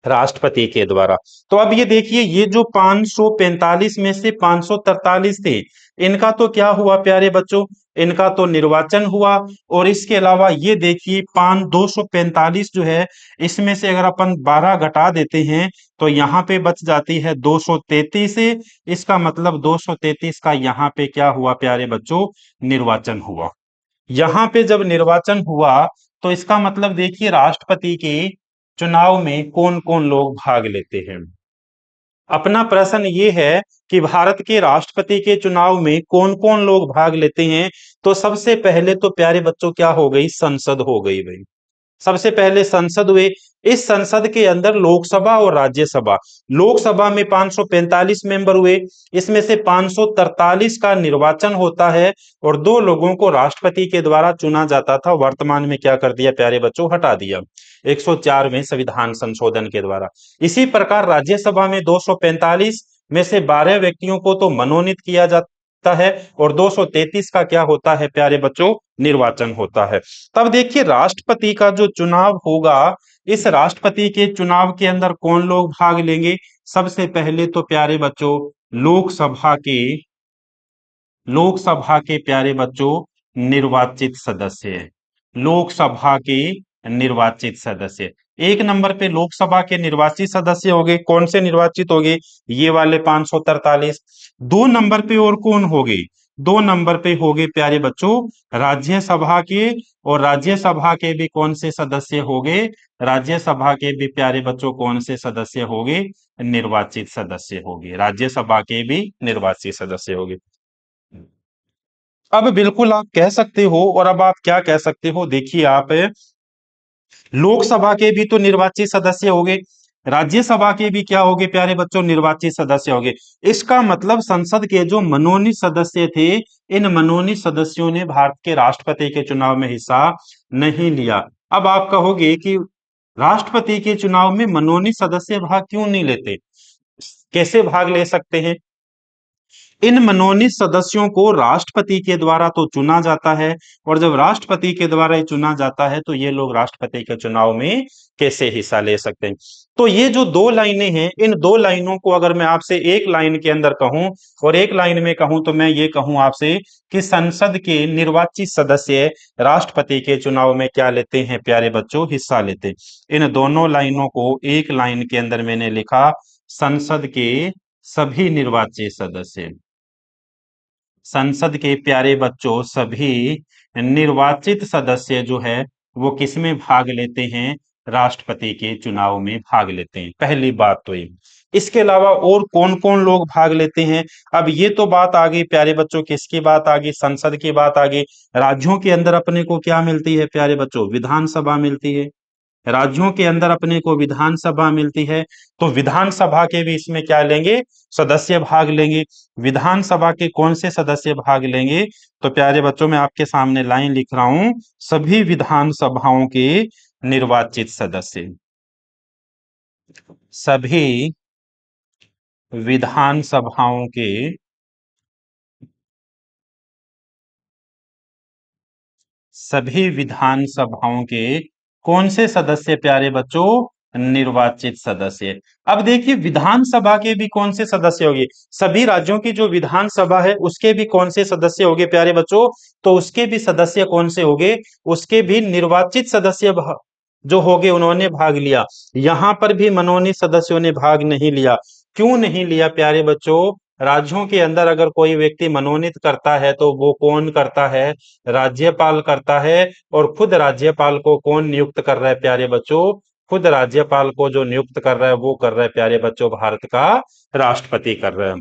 राष्ट्रपति के द्वारा। तो अब ये देखिए, ये जो 545 में से 543 थे, इनका तो क्या हुआ प्यारे बच्चों, इनका तो निर्वाचन हुआ। और इसके अलावा ये देखिए 245 जो है, इसमें से अगर अपन 12 घटा देते हैं तो यहाँ पे बच जाती है 233 से। इसका मतलब 233 का यहाँ पे क्या हुआ प्यारे बच्चों, निर्वाचन हुआ। यहाँ पे जब निर्वाचन हुआ, तो इसका मतलब देखिए राष्ट्रपति के चुनाव में कौन कौन लोग भाग लेते हैं। अपना प्रश्न ये है कि भारत के राष्ट्रपति के चुनाव में कौन कौन लोग भाग लेते हैं। तो सबसे पहले तो प्यारे बच्चों क्या हो गई, संसद हो गई भाई। सबसे पहले संसद हुए। इस संसद के अंदर लोकसभा और राज्यसभा, लोकसभा में 545 मेंबर हुए, इसमें से 543 का निर्वाचन होता है, और दो लोगों को राष्ट्रपति के द्वारा चुना जाता था, वर्तमान में क्या कर दिया प्यारे बच्चों, हटा दिया 104वें संविधान संशोधन के द्वारा। इसी प्रकार राज्यसभा में 245 में से 12 व्यक्तियों को तो मनोनीत किया जाता है, और 233 का क्या होता है प्यारे बच्चों, निर्वाचन होता है। तब देखिए राष्ट्रपति का जो चुनाव होगा, इस राष्ट्रपति के चुनाव के अंदर कौन लोग भाग लेंगे। सबसे पहले तो प्यारे बच्चों लोकसभा के प्यारे बच्चों निर्वाचित सदस्य, लोकसभा के निर्वाचित सदस्य। एक नंबर पे लोकसभा के निर्वाचित सदस्य हो गए, कौन से निर्वाचित हो गए, ये वाले 543। दो नंबर पे और कौन हो गए, दो नंबर पे हो गए प्यारे बच्चों राज्यसभा के। और राज्यसभा के भी कौन से सदस्य हो गए, राज्यसभा के भी प्यारे बच्चों कौन से सदस्य हो गए, निर्वाचित सदस्य हो गए, राज्यसभा के भी निर्वाचित सदस्य हो गए। अब बिल्कुल आप कह सकते हो, और अब आप क्या कह सकते हो, देखिए आप लोकसभा के भी तो निर्वाचित सदस्य हो गए, राज्यसभा के भी क्या हो गए प्यारे बच्चों, निर्वाचित सदस्य हो गए। इसका मतलब संसद के जो मनोनीत सदस्य थे, इन मनोनीत सदस्यों ने भारत के राष्ट्रपति के चुनाव में हिस्सा नहीं लिया। अब आप कहोगे कि राष्ट्रपति के चुनाव में मनोनीत सदस्य भाग क्यों नहीं लेते, कैसे भाग ले सकते हैं। इन मनोनीत सदस्यों को राष्ट्रपति के द्वारा तो चुना जाता है, और जब राष्ट्रपति के द्वारा ही चुना जाता है तो ये लोग राष्ट्रपति के चुनाव में कैसे हिस्सा ले सकते हैं। तो ये जो दो लाइनें हैं, इन दो लाइनों को अगर मैं आपसे एक लाइन के अंदर कहूं और एक लाइन में कहूं, तो मैं ये कहूं आपसे कि संसद के निर्वाचित सदस्य राष्ट्रपति के चुनाव में क्या लेते हैं प्यारे बच्चों, हिस्सा लेते हैं। इन दोनों लाइनों को एक लाइन के अंदर मैंने लिखा, संसद के सभी निर्वाचित सदस्य, संसद के प्यारे बच्चों सभी निर्वाचित सदस्य जो है वो किसमें भाग लेते हैं, राष्ट्रपति के चुनाव में भाग लेते हैं। पहली बात तो ये। इसके अलावा और कौन कौन लोग भाग लेते हैं। अब ये तो बात आ गई प्यारे बच्चों, किसकी बात आ गई, संसद की बात आ गई। राज्यों के अंदर अपने को क्या मिलती है प्यारे बच्चों, विधानसभा मिलती है। राज्यों के अंदर अपने को विधानसभा मिलती है, तो विधानसभा के भी इसमें क्या लेंगे, सदस्य भाग लेंगे। विधानसभा के कौन से सदस्य भाग लेंगे, तो प्यारे बच्चों मैं आपके सामने लाइन लिख रहा हूं, सभी विधानसभाओं के निर्वाचित सदस्य, सभी विधानसभाओं के सभी विधानसभाओं के कौन से सदस्य प्यारे बच्चों, निर्वाचित सदस्य। अब देखिए विधानसभा के भी कौन से सदस्य होंगे, सभी राज्यों की जो विधानसभा है उसके भी कौन से सदस्य होंगे प्यारे बच्चों, तो उसके भी सदस्य कौन से होंगे, उसके भी निर्वाचित सदस्य जो होंगे उन्होंने भाग लिया। यहां पर भी मनोनीत सदस्यों ने भाग नहीं लिया। क्यों नहीं लिया प्यारे बच्चों, राज्यों के अंदर अगर कोई व्यक्ति मनोनीत करता है तो वो कौन करता है, राज्यपाल करता है। और खुद राज्यपाल को कौन नियुक्त कर रहा है प्यारे बच्चों, खुद राज्यपाल को जो नियुक्त कर रहा है वो कर रहा है प्यारे बच्चों भारत का राष्ट्रपति कर रहा है।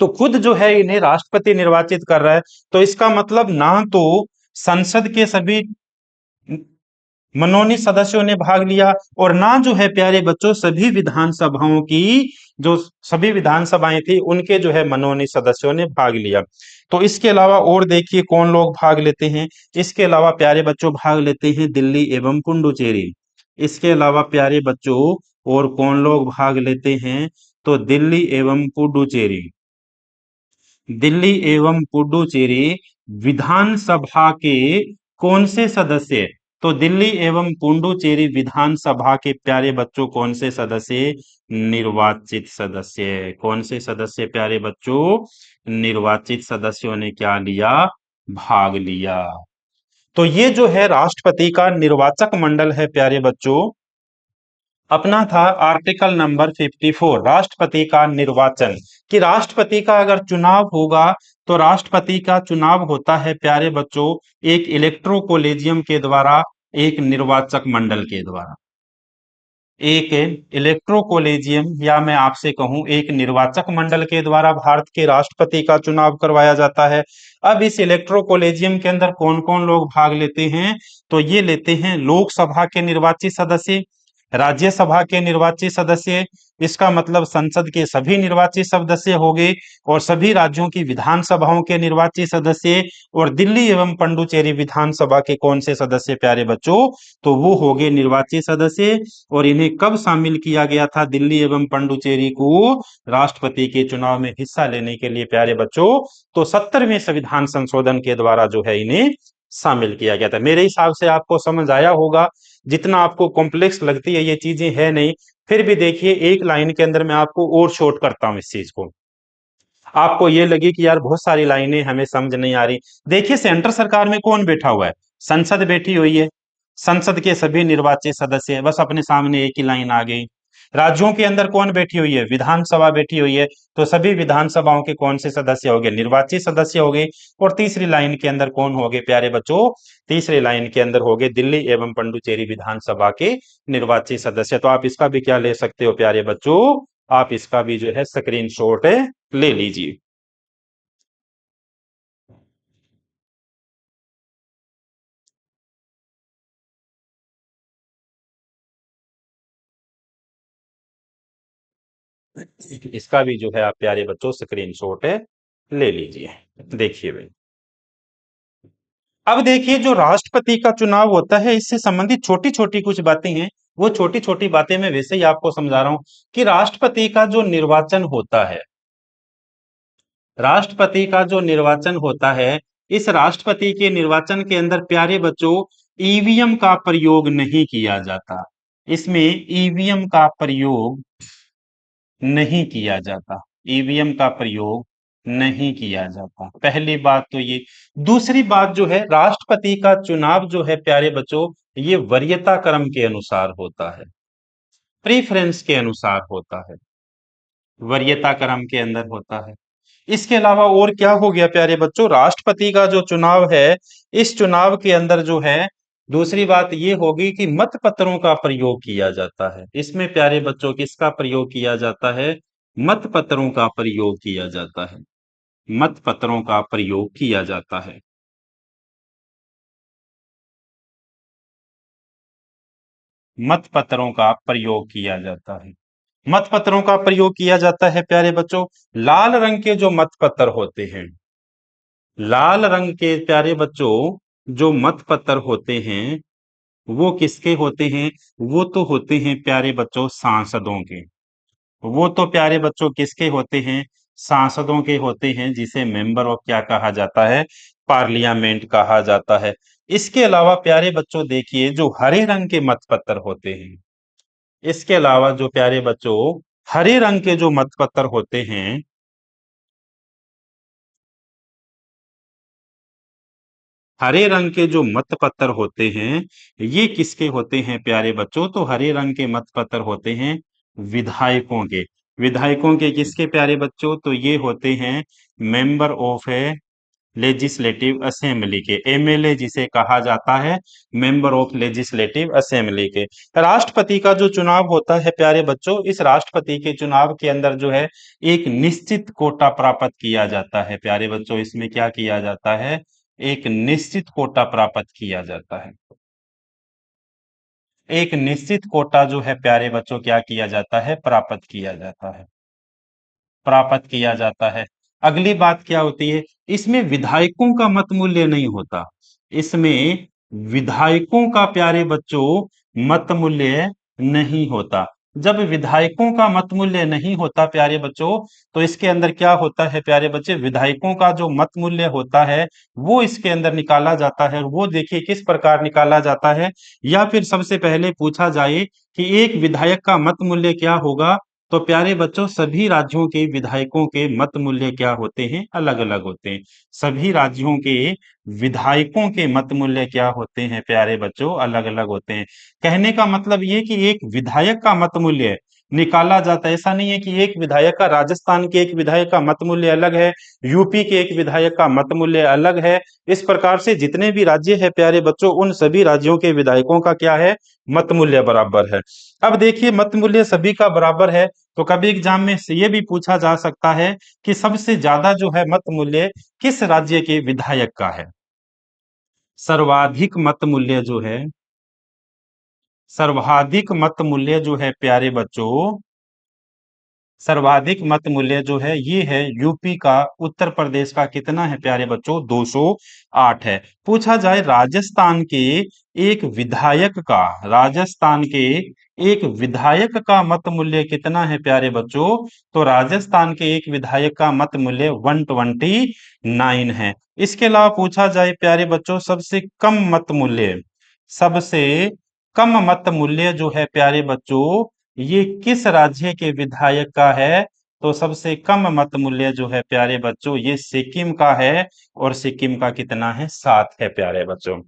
तो खुद जो है इन्हें राष्ट्रपति निर्वाचित कर रहा है। तो इसका मतलब ना तो संसद के सभी मनोनीत सदस्यों ने भाग लिया और ना जो है प्यारे बच्चों सभी विधानसभाओं की जो सभी विधानसभाएं थी उनके जो है मनोनीत सदस्यों ने भाग लिया। तो इसके अलावा और देखिए कौन लोग भाग लेते हैं, इसके अलावा प्यारे बच्चों भाग लेते हैं दिल्ली एवं पुडुचेरी। इसके अलावा प्यारे बच्चों और कौन लोग भाग लेते हैं, तो दिल्ली एवं पुडुचेरी, दिल्ली एवं पुडुचेरी विधानसभा के कौन से सदस्य, तो दिल्ली एवं पुडुचेरी विधानसभा के प्यारे बच्चों कौन से सदस्य, निर्वाचित सदस्य। कौन से सदस्य प्यारे बच्चों, निर्वाचित सदस्यों ने क्या लिया, भाग लिया। तो ये जो है राष्ट्रपति का निर्वाचक मंडल है प्यारे बच्चों, अपना था आर्टिकल नंबर 54 राष्ट्रपति का निर्वाचन, कि राष्ट्रपति का अगर चुनाव होगा तो राष्ट्रपति का चुनाव होता है प्यारे बच्चों एक इलेक्ट्रो कोलेजियम के द्वारा, एक निर्वाचक मंडल के द्वारा, एक इलेक्ट्रो कोलेजियम या मैं आपसे कहूं एक निर्वाचक मंडल के द्वारा भारत के राष्ट्रपति का चुनाव करवाया जाता है। अब इस इलेक्ट्रो कोलेजियम के अंदर कौन कौन लोग भाग लेते हैं, तो ये लेते हैं लोकसभा के निर्वाचित सदस्य, राज्यसभा के निर्वाचित सदस्य, इसका मतलब संसद के सभी निर्वाचित सदस्य हो गए, और सभी राज्यों की विधानसभाओं के निर्वाचित सदस्य, और दिल्ली एवं पुडुचेरी विधानसभा के कौन से सदस्य प्यारे बच्चों, तो वो हो गए निर्वाचित सदस्य। और इन्हें कब शामिल किया गया था दिल्ली एवं पुडुचेरी को, राष्ट्रपति के चुनाव में हिस्सा लेने के लिए प्यारे बच्चों, तो 70वें संविधान संशोधन के द्वारा जो है इन्हें शामिल किया गया था। मेरे हिसाब से आपको समझ आया होगा, जितना आपको कॉम्प्लेक्स लगती है ये चीजें है नहीं, फिर भी देखिए एक लाइन के अंदर मैं आपको और शॉर्ट करता हूं इस चीज को, आपको ये लगे कि यार बहुत सारी लाइनें हमें समझ नहीं आ रही। देखिए सेंटर सरकार में कौन बैठा हुआ है, संसद बैठी हुई है, संसद के सभी निर्वाचित सदस्य, बस अपने सामने एक ही लाइन आ गई। राज्यों के अंदर कौन बैठी हुई है, विधानसभा बैठी हुई है, तो सभी विधानसभाओं के कौन से सदस्य हो गए, निर्वाचित सदस्य हो गए। और तीसरी लाइन के अंदर कौन हो गए प्यारे बच्चों, तीसरी लाइन के अंदर हो गए दिल्ली एवं पुडुचेरी विधानसभा के निर्वाचित सदस्य। तो आप इसका भी क्या ले सकते हो प्यारे बच्चों, आप इसका भी जो है स्क्रीनशॉट ले लीजिए। इसका भी जो है आप प्यारे बच्चों स्क्रीनशॉट ले लीजिए। देखिए भाई, अब देखिए जो राष्ट्रपति का चुनाव होता है इससे संबंधित छोटी छोटी कुछ बातें हैं, वो छोटी छोटी बातें मैं वैसे ही आपको समझा रहा हूं कि राष्ट्रपति का जो निर्वाचन होता है, राष्ट्रपति का जो निर्वाचन होता है, इस राष्ट्रपति के निर्वाचन के अंदर प्यारे बच्चों ईवीएम का प्रयोग नहीं किया जाता, इसमें ईवीएम का प्रयोग नहीं किया जाता, ईवीएम का प्रयोग नहीं किया जाता, पहली बात तो ये। दूसरी बात जो है राष्ट्रपति का चुनाव जो है प्यारे बच्चों ये वरीयता क्रम के अनुसार होता है, प्रेफरेंस के अनुसार होता है, वरीयता क्रम के अंदर होता है। इसके अलावा और क्या हो गया प्यारे बच्चों, राष्ट्रपति का जो चुनाव है इस चुनाव के अंदर जो है दूसरी बात ये होगी कि मत पत्रों का प्रयोग किया जाता है, इसमें प्यारे बच्चों किसका प्रयोग किया जाता है, मत पत्रों का प्रयोग किया जाता है, मत पत्रों का प्रयोग किया जाता है। मत पत्रों का प्रयोग किया जाता है, मत पत्रों का प्रयोग किया जाता है प्यारे बच्चों। लाल रंग के जो मत पत्र होते हैं, लाल रंग के प्यारे बच्चों जो मत पत्र होते हैं वो किसके होते हैं, वो तो होते हैं प्यारे बच्चों सांसदों के, वो तो प्यारे बच्चों किसके होते हैं, सांसदों के होते हैं, जिसे मेंबर ऑफ क्या कहा जाता है, पार्लियामेंट कहा जाता है। इसके अलावा प्यारे बच्चों देखिए जो हरे रंग के मतपत्र होते हैं, इसके अलावा जो प्यारे बच्चों हरे रंग के जो मतपत्र होते हैं, हरे रंग के जो मतपत्र होते हैं, ये किसके होते हैं प्यारे बच्चों? तो हरे रंग के मतपत्र होते हैं विधायकों के। विधायकों के किसके प्यारे बच्चों? तो ये होते हैं member of A legislative assembly के, एमएलए जिसे कहा जाता है, मेंबर ऑफ लेजिस्लेटिव असेंबली के। राष्ट्रपति का जो चुनाव होता है प्यारे बच्चों, इस राष्ट्रपति के चुनाव के अंदर जो है एक निश्चित कोटा प्राप्त किया जाता है प्यारे बच्चों। इसमें क्या किया जाता है? एक निश्चित कोटा प्राप्त किया जाता है। एक निश्चित कोटा जो है प्यारे बच्चों क्या किया जाता है? प्राप्त किया जाता है, प्राप्त किया जाता है। अगली बात क्या होती है? इसमें विधायकों का मत मूल्य नहीं होता। इसमें विधायकों का प्यारे बच्चों मत मूल्य नहीं होता। जब विधायकों का मत मूल्य नहीं होता प्यारे बच्चों, तो इसके अंदर क्या होता है प्यारे बच्चे? विधायकों का जो मत मूल्य होता है वो इसके अंदर निकाला जाता है। वो देखिए किस प्रकार निकाला जाता है, या फिर सबसे पहले पूछा जाए कि एक विधायक का मत मूल्य क्या होगा, तो प्यारे बच्चों सभी राज्यों के विधायकों के मत मूल्य क्या होते हैं? अलग अलग होते हैं। सभी राज्यों के विधायकों के मत मूल्य क्या होते हैं प्यारे बच्चों? अलग अलग होते हैं। कहने का मतलब ये कि एक विधायक का मत मूल्य निकाला जाता है। ऐसा नहीं है कि एक विधायक का, राजस्थान के एक विधायक का मत मूल्य अलग है, यूपी के एक विधायक का मत मूल्य अलग है। इस प्रकार से जितने भी राज्य है प्यारे बच्चों, उन सभी राज्यों के विधायकों का क्या है? मत मूल्य बराबर है। अब देखिए मत मूल्य सभी का बराबर है, तो कभी एग्जाम में से ये भी पूछा जा सकता है कि सबसे ज्यादा जो है मत मूल्य किस राज्य के विधायक का है? सर्वाधिक मत मूल्य जो है, सर्वाधिक मत मूल्य जो है प्यारे बच्चों, सर्वाधिक मत मूल्य जो है ये है यूपी का। उत्तर प्रदेश का कितना है प्यारे बच्चों? 208 है। पूछा जाए राजस्थान के एक विधायक का, राजस्थान के एक विधायक का मत मूल्य कितना है प्यारे बच्चों? तो राजस्थान के एक विधायक का मत मूल्य 129 है। इसके अलावा पूछा जाए प्यारे बच्चों सबसे कम मत मूल्य, सबसे कम मत मूल्य जो है प्यारे बच्चों, ये किस राज्य के विधायक का है? तो सबसे कम मत मूल्य जो है प्यारे बच्चों, ये सिक्किम का है। और सिक्किम का कितना है? 7 है प्यारे बच्चों।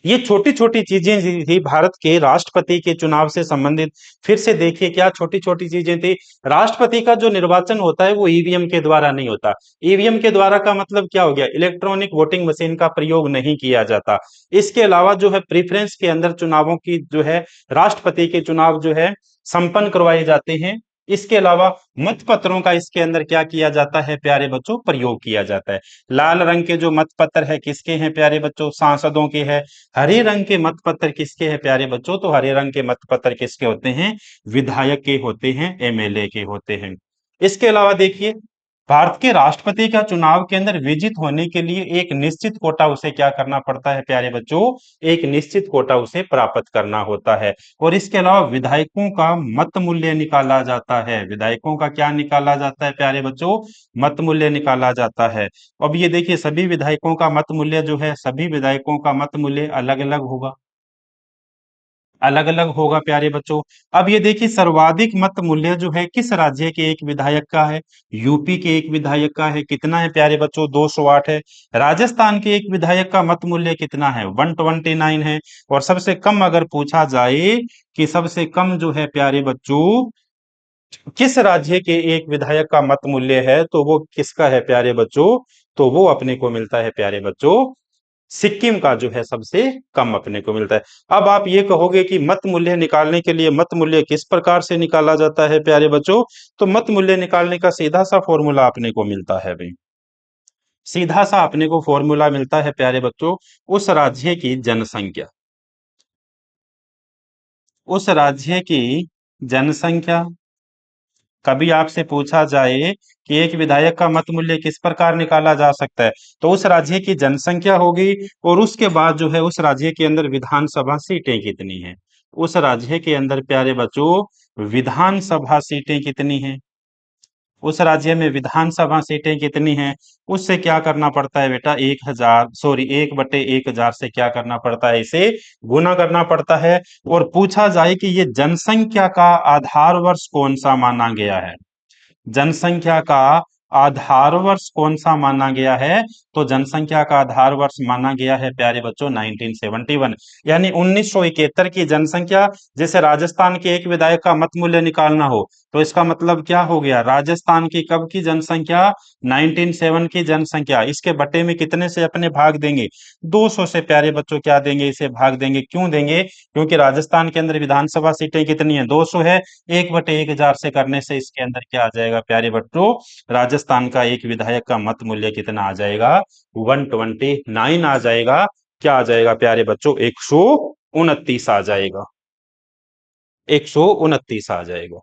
ये छोटी छोटी चीजें थी भारत के राष्ट्रपति के चुनाव से संबंधित। फिर से देखिए क्या छोटी छोटी चीजें थी। राष्ट्रपति का जो निर्वाचन होता है वो ईवीएम के द्वारा नहीं होता। ईवीएम के द्वारा का मतलब क्या हो गया? इलेक्ट्रॉनिक वोटिंग मशीन का प्रयोग नहीं किया जाता। इसके अलावा जो है प्रेफरेंस के अंदर चुनावों की जो है, राष्ट्रपति के चुनाव जो है संपन्न करवाए जाते हैं। इसके अलावा मतपत्रों का इसके अंदर क्या किया जाता है प्यारे बच्चों? प्रयोग किया जाता है। लाल रंग के जो मतपत्र है किसके हैं प्यारे बच्चों? सांसदों के हैं। हरे रंग के मतपत्र किसके हैं प्यारे बच्चों? तो हरे रंग के मतपत्र किसके होते हैं? विधायक के होते हैं, एमएलए के होते हैं। इसके अलावा देखिए भारत के राष्ट्रपति का चुनाव के अंदर विजित होने के लिए एक निश्चित कोटा उसे क्या करना पड़ता है प्यारे बच्चों? एक निश्चित कोटा उसे प्राप्त करना होता है। और इसके अलावा विधायकों का मत मूल्य निकाला जाता है। विधायकों का क्या निकाला जाता है प्यारे बच्चों? मत मूल्य निकाला जाता है। अब ये देखिए सभी विधायकों का मत मूल्य जो है, सभी विधायकों का मत मूल्य अलग अलग होगा, अलग अलग होगा प्यारे बच्चों। अब ये देखिए सर्वाधिक मत मूल्य जो है किस राज्य के एक विधायक का है? यूपी के एक विधायक का है। कितना है प्यारे बच्चों? 208 है। राजस्थान के एक विधायक का मत मूल्य कितना है? 129 है। और सबसे कम अगर पूछा जाए कि सबसे कम जो है प्यारे बच्चों किस राज्य के एक विधायक का मत मूल्य है, तो वो किसका है प्यारे बच्चों? तो वो अपने को मिलता है प्यारे बच्चों सिक्किम का जो है सबसे कम अपने को मिलता है। अब आप ये कहोगे कि मत मूल्य निकालने के लिए मत मूल्य किस प्रकार से निकाला जाता है प्यारे बच्चों? तो मत मूल्य निकालने का सीधा सा फॉर्मूला अपने को मिलता है भाई, सीधा सा अपने को फॉर्मूला मिलता है प्यारे बच्चों। उस राज्य की जनसंख्या, उस राज्य की जनसंख्या। कभी आपसे पूछा जाए कि एक विधायक का मत मूल्य किस प्रकार निकाला जा सकता है, तो उस राज्य की जनसंख्या होगी और उसके बाद जो है उस राज्य के अंदर विधानसभा सीटें कितनी हैं। उस राज्य के अंदर प्यारे बच्चों विधानसभा सीटें कितनी हैं? उस राज्य में विधानसभा सीटें कितनी हैं, उससे क्या करना पड़ता है बेटा, 1 से क्या करना पड़ता है, इसे गुना करना पड़ता है। और पूछा जाए कि ये जनसंख्या का आधार वर्ष कौन सा माना गया है, जनसंख्या का आधार वर्ष कौन सा माना गया है, तो जनसंख्या का आधार वर्ष माना गया है प्यारे बच्चों 1971, यानी 1971 की जनसंख्या। जैसे राजस्थान के एक विधायक का मत मूल्य निकालना हो, तो इसका मतलब क्या हो गया, राजस्थान की कब की जनसंख्या, 1907 की जनसंख्या, इसके बटे में कितने से अपने भाग देंगे, 200 से प्यारे बच्चों क्या देंगे, इसे भाग देंगे। क्यों देंगे, क्योंकि राजस्थान के अंदर विधानसभा सीटें कितनी है, 200 है। 1/1000 से करने से इसके अंदर क्या आ जाएगा प्यारे बच्चों, राजस्थान का एक विधायक का मत मूल्य कितना आ जाएगा, 129 आ जाएगा। क्या आ जाएगा प्यारे बच्चों, 129 आ जाएगा, 129 आ जाएगा।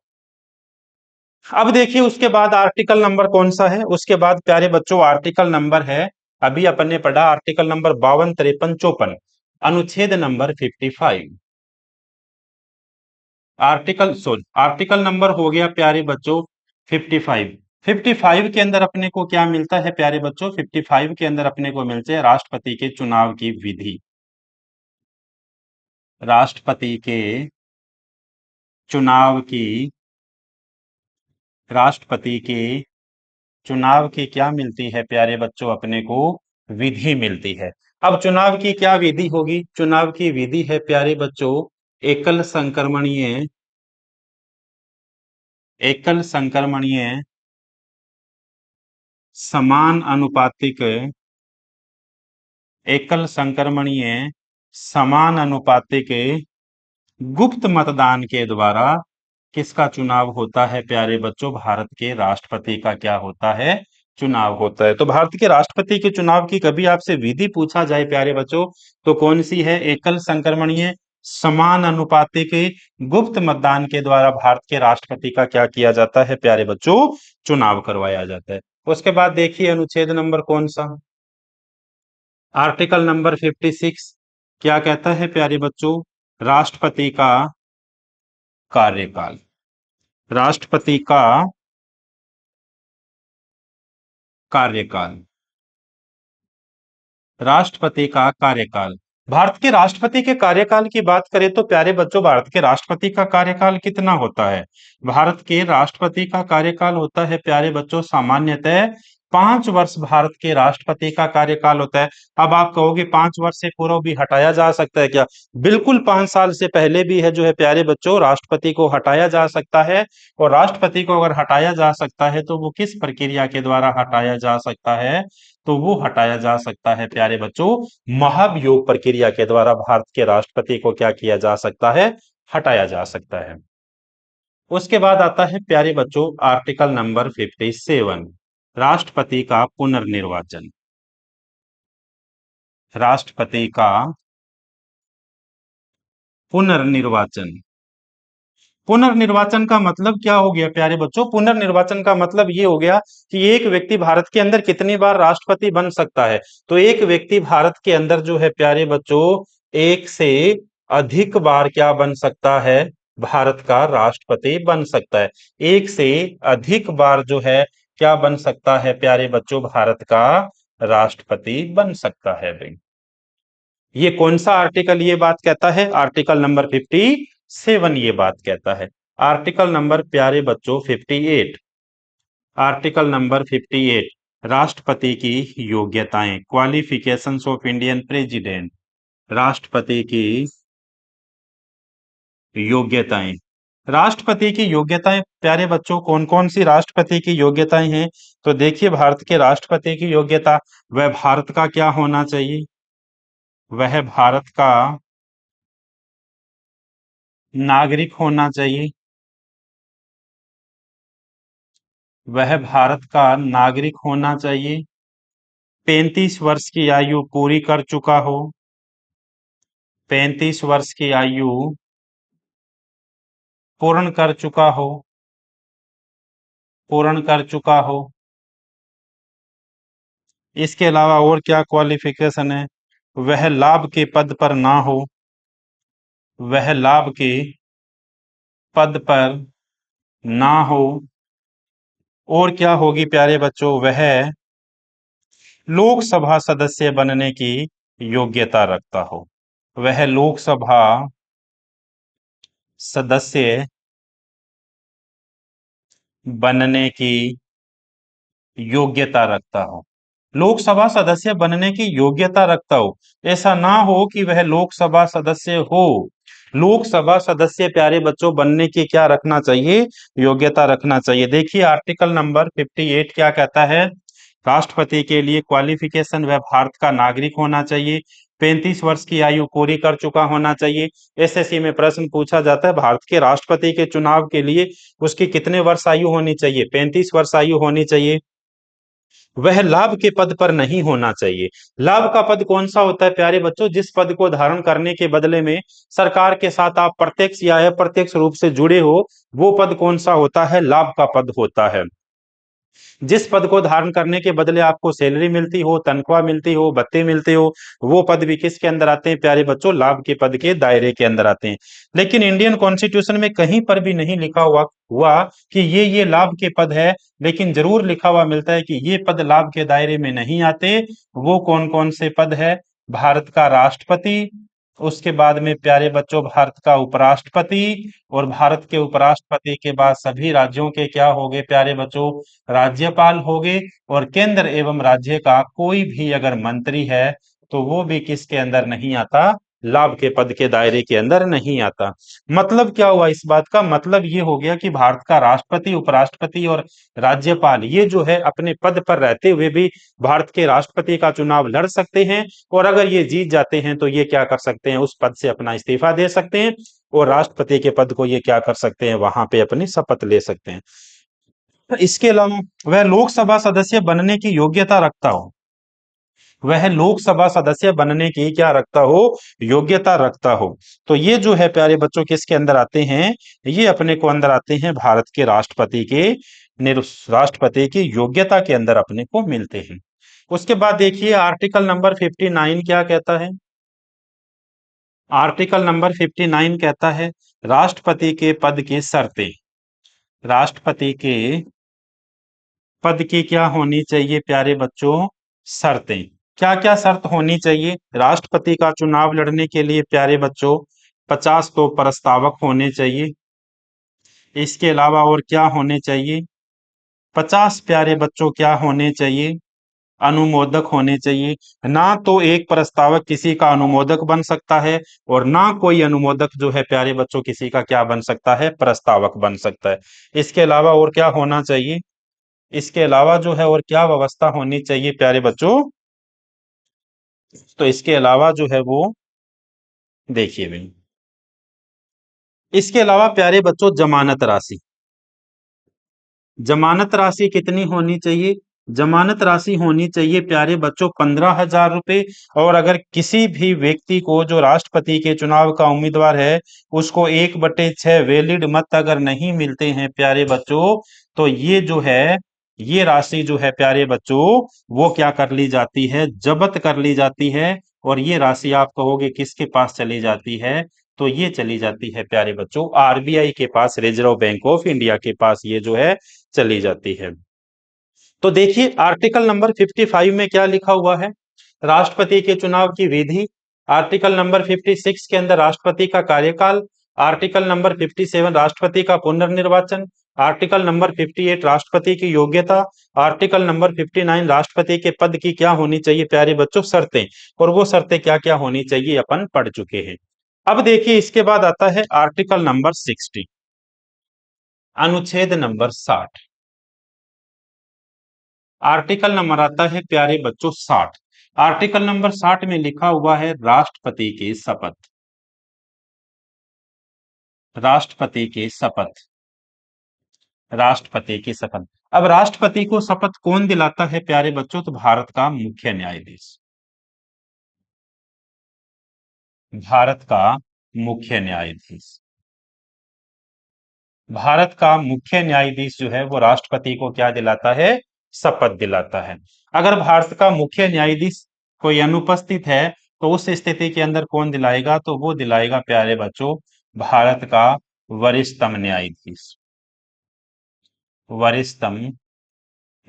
अब देखिए उसके बाद आर्टिकल नंबर कौन सा है, उसके बाद प्यारे बच्चों आर्टिकल नंबर है, अभी अपन ने पढ़ा आर्टिकल नंबर 52, 53, 54, अनुच्छेद नंबर 55। आर्टिकल नंबर हो गया प्यारे बच्चों 55। 55 के अंदर अपने को क्या मिलता है प्यारे बच्चों, 55 के अंदर अपने को मिलते हैं राष्ट्रपति के चुनाव की विधि, राष्ट्रपति के चुनाव की, राष्ट्रपति के चुनाव की क्या मिलती है प्यारे बच्चों, अपने को विधि मिलती है। अब चुनाव की क्या विधि होगी, चुनाव की विधि है प्यारे बच्चों एकल संक्रमणीय, एकल संक्रमणीय समान अनुपातिक, एकल संक्रमणीय समान अनुपातिक गुप्त मतदान के द्वारा किसका चुनाव होता है प्यारे बच्चों, भारत के राष्ट्रपति का क्या होता है, चुनाव होता है। तो भारत के राष्ट्रपति के चुनाव की कभी आपसे विधि पूछा जाए प्यारे बच्चों, तो कौन सी है, एकल संक्रमणीय समान अनुपातिक गुप्त मतदान के द्वारा भारत के राष्ट्रपति का क्या किया जाता है प्यारे बच्चों, चुनाव करवाया जाता है। उसके बाद देखिए अनुच्छेद नंबर कौन सा, आर्टिकल नंबर 56 क्या कहता है प्यारे बच्चों, राष्ट्रपति का कार्यकाल, राष्ट्रपति का कार्यकाल, राष्ट्रपति का कार्यकाल। भारत के राष्ट्रपति के कार्यकाल की बात करें तो प्यारे बच्चों भारत के राष्ट्रपति का कार्यकाल कितना होता है, भारत के राष्ट्रपति का कार्यकाल होता है प्यारे बच्चों सामान्यतः 5 वर्ष भारत के राष्ट्रपति का कार्यकाल होता है। अब आप कहोगे 5 वर्ष से पूर्व भी हटाया जा सकता है क्या, बिल्कुल 5 साल से पहले भी है जो है प्यारे बच्चों राष्ट्रपति को हटाया जा सकता है। और राष्ट्रपति को अगर हटाया जा सकता है तो वो किस प्रक्रिया के द्वारा हटाया जा सकता है, तो वो हटाया जा सकता है प्यारे बच्चों महाभियोग प्रक्रिया के द्वारा भारत के राष्ट्रपति को क्या किया जा सकता है, हटाया जा सकता है। उसके बाद आता है प्यारे बच्चों आर्टिकल नंबर 57, राष्ट्रपति का पुनर्निर्वाचन, राष्ट्रपति का पुनर्निर्वाचन। पुनर्निर्वाचन का मतलब क्या हो गया प्यारे बच्चों, पुनर्निर्वाचन का मतलब ये हो गया कि एक व्यक्ति भारत के अंदर कितनी बार राष्ट्रपति बन सकता है, तो एक व्यक्ति भारत के अंदर जो है प्यारे बच्चों एक से अधिक बार क्या बन सकता है, भारत का राष्ट्रपति बन सकता है, एक से अधिक बार जो है क्या बन सकता है प्यारे बच्चों, भारत का राष्ट्रपति बन सकता है भाई। ये कौन सा आर्टिकल ये बात कहता है, आर्टिकल नंबर 57 ये बात कहता है। आर्टिकल नंबर प्यारे बच्चों 58, आर्टिकल नंबर 58 राष्ट्रपति की योग्यताएं, क्वालिफिकेशंस ऑफ इंडियन प्रेसिडेंट, राष्ट्रपति की योग्यताएं। राष्ट्रपति की योग्यताएं प्यारे बच्चों कौन कौन सी राष्ट्रपति की योग्यताएं हैं, तो देखिए भारत के राष्ट्रपति की योग्यता, वह भारत का क्या होना चाहिए, वह भारत का नागरिक होना चाहिए, वह भारत का नागरिक होना चाहिए, 35 वर्ष की आयु पूरी कर चुका हो, 35 वर्ष की आयु पूर्ण कर चुका हो, पूर्ण कर चुका हो। इसके अलावा और क्या क्वालिफिकेशन है, वह लाभ के पद पर ना हो, वह लाभ के पद पर ना हो, और क्या होगी प्यारे बच्चों, वह लोकसभा सदस्य बनने की योग्यता रखता हो। वह लोकसभा सदस्य बनने की योग्यता रखता हो। लोकसभा सदस्य बनने की योग्यता रखता हो, ऐसा ना हो कि वह लोकसभा सदस्य हो। लोकसभा सदस्य प्यारे बच्चों बनने की क्या रखना चाहिए, योग्यता रखना चाहिए। देखिए आर्टिकल नंबर 58 क्या कहता है, राष्ट्रपति के लिए क्वालिफिकेशन, वह भारत का नागरिक होना चाहिए, 35 वर्ष की आयु पूरी कर चुका होना चाहिए। एसएससी में प्रश्न पूछा जाता है भारत के राष्ट्रपति के चुनाव के लिए उसकी कितने वर्ष आयु होनी चाहिए, 35 वर्ष आयु होनी चाहिए। वह लाभ के पद पर नहीं होना चाहिए। लाभ का पद कौन सा होता है प्यारे बच्चों, जिस पद को धारण करने के बदले में सरकार के साथ आप प्रत्यक्ष या अप्रत्यक्ष रूप से जुड़े हो, वो पद कौन सा होता है, लाभ का पद होता है। जिस पद को धारण करने के बदले आपको सैलरी मिलती हो, तनख्वाह मिलती हो, भत्ते मिलते हो, वो पद भी किसके अंदर आते हैं प्यारे बच्चों, लाभ के पद के दायरे के अंदर आते हैं। लेकिन इंडियन कॉन्स्टिट्यूशन में कहीं पर भी नहीं लिखा हुआ कि ये लाभ के पद है, लेकिन जरूर लिखा हुआ मिलता है कि ये पद लाभ के दायरे में नहीं आते। वो कौन कौन से पद है, भारत का राष्ट्रपति, उसके बाद में प्यारे बच्चों भारत का उपराष्ट्रपति, और भारत के उपराष्ट्रपति के बाद सभी राज्यों के क्या हो गए प्यारे बच्चों, राज्यपाल हो गए। और केंद्र एवं राज्य का कोई भी अगर मंत्री है तो वो भी किसके अंदर नहीं आता, लाभ के पद के दायरे के अंदर नहीं आता। मतलब क्या हुआ इस बात का, मतलब ये हो गया कि भारत का राष्ट्रपति, उपराष्ट्रपति और राज्यपाल ये जो है अपने पद पर रहते हुए भी भारत के राष्ट्रपति का चुनाव लड़ सकते हैं। और अगर ये जीत जाते हैं तो ये क्या कर सकते हैं, उस पद से अपना इस्तीफा दे सकते हैं, और राष्ट्रपति के पद को ये क्या कर सकते हैं, वहां पे अपनी शपथ ले सकते हैं। इसके अलावा वह लोकसभा सदस्य बनने की योग्यता रखता हो, वह लोकसभा सदस्य बनने की क्या रखता हो, योग्यता रखता हो। तो ये जो है प्यारे बच्चों किसके अंदर आते हैं, ये अपने को अंदर आते हैं भारत के राष्ट्रपति के राष्ट्रपति की योग्यता के अंदर अपने को मिलते हैं। उसके बाद देखिए आर्टिकल नंबर 59 क्या कहता है। आर्टिकल नंबर 59 कहता है राष्ट्रपति के पद की शर्तें। राष्ट्रपति के पद की क्या होनी चाहिए प्यारे बच्चों, शर्तें। क्या क्या शर्त होनी चाहिए, राष्ट्रपति का चुनाव लड़ने के लिए प्यारे बच्चों 50 तो प्रस्तावक होने चाहिए। इसके अलावा और क्या होने चाहिए, 50 प्यारे बच्चों क्या होने चाहिए, अनुमोदक होने चाहिए। ना तो एक प्रस्तावक किसी का अनुमोदक बन सकता है, और ना कोई अनुमोदक जो है प्यारे बच्चों किसी का क्या बन सकता है, प्रस्तावक बन सकता है। इसके अलावा और क्या होना चाहिए, इसके अलावा जो है और क्या व्यवस्था होनी चाहिए प्यारे बच्चों, तो इसके अलावा जो है वो देखिए भी, इसके अलावा प्यारे बच्चों जमानत राशि। जमानत राशि कितनी होनी चाहिए, जमानत राशि होनी चाहिए प्यारे बच्चों 15,000 रुपए। और अगर किसी भी व्यक्ति को जो राष्ट्रपति के चुनाव का उम्मीदवार है उसको 1/6 वैलिड मत अगर नहीं मिलते हैं प्यारे बच्चों, तो ये जो है, ये राशि जो है प्यारे बच्चों वो क्या कर ली जाती है, जब्त कर ली जाती है। और ये राशि आप कहोगे किसके पास चली जाती है, तो ये चली जाती है प्यारे बच्चों आरबीआई के पास, रिजर्व बैंक ऑफ इंडिया के पास ये जो है चली जाती है। तो देखिए आर्टिकल नंबर 55 में क्या लिखा हुआ है, राष्ट्रपति के चुनाव की विधि। आर्टिकल नंबर 56 के अंदर राष्ट्रपति का कार्यकाल। आर्टिकल नंबर 57 राष्ट्रपति का पुनर्निर्वाचन। आर्टिकल नंबर 58 राष्ट्रपति की योग्यता। आर्टिकल नंबर 59 राष्ट्रपति के पद की क्या होनी चाहिए प्यारे बच्चों, शर्तें। और वो शर्तें क्या क्या होनी चाहिए अपन पढ़ चुके हैं। अब देखिए इसके बाद आता है आर्टिकल नंबर 60, अनुच्छेद नंबर 60। आर्टिकल नंबर आता है प्यारे बच्चों 60। आर्टिकल नंबर 60 में लिखा हुआ है राष्ट्रपति की शपथ। राष्ट्रपति की शपथ। राष्ट्रपति की शपथ। अब राष्ट्रपति को शपथ कौन दिलाता है प्यारे बच्चों, तो भारत का मुख्य न्यायाधीश। भारत का मुख्य न्यायाधीश। भारत का मुख्य न्यायाधीश जो है वो राष्ट्रपति को क्या दिलाता है, शपथ दिलाता है। अगर भारत का मुख्य न्यायाधीश कोई अनुपस्थित है तो उस स्थिति के अंदर कौन दिलाएगा, तो वो दिलाएगा प्यारे बच्चों भारत का वरिष्ठतम न्यायाधीश। वरिष्ठतम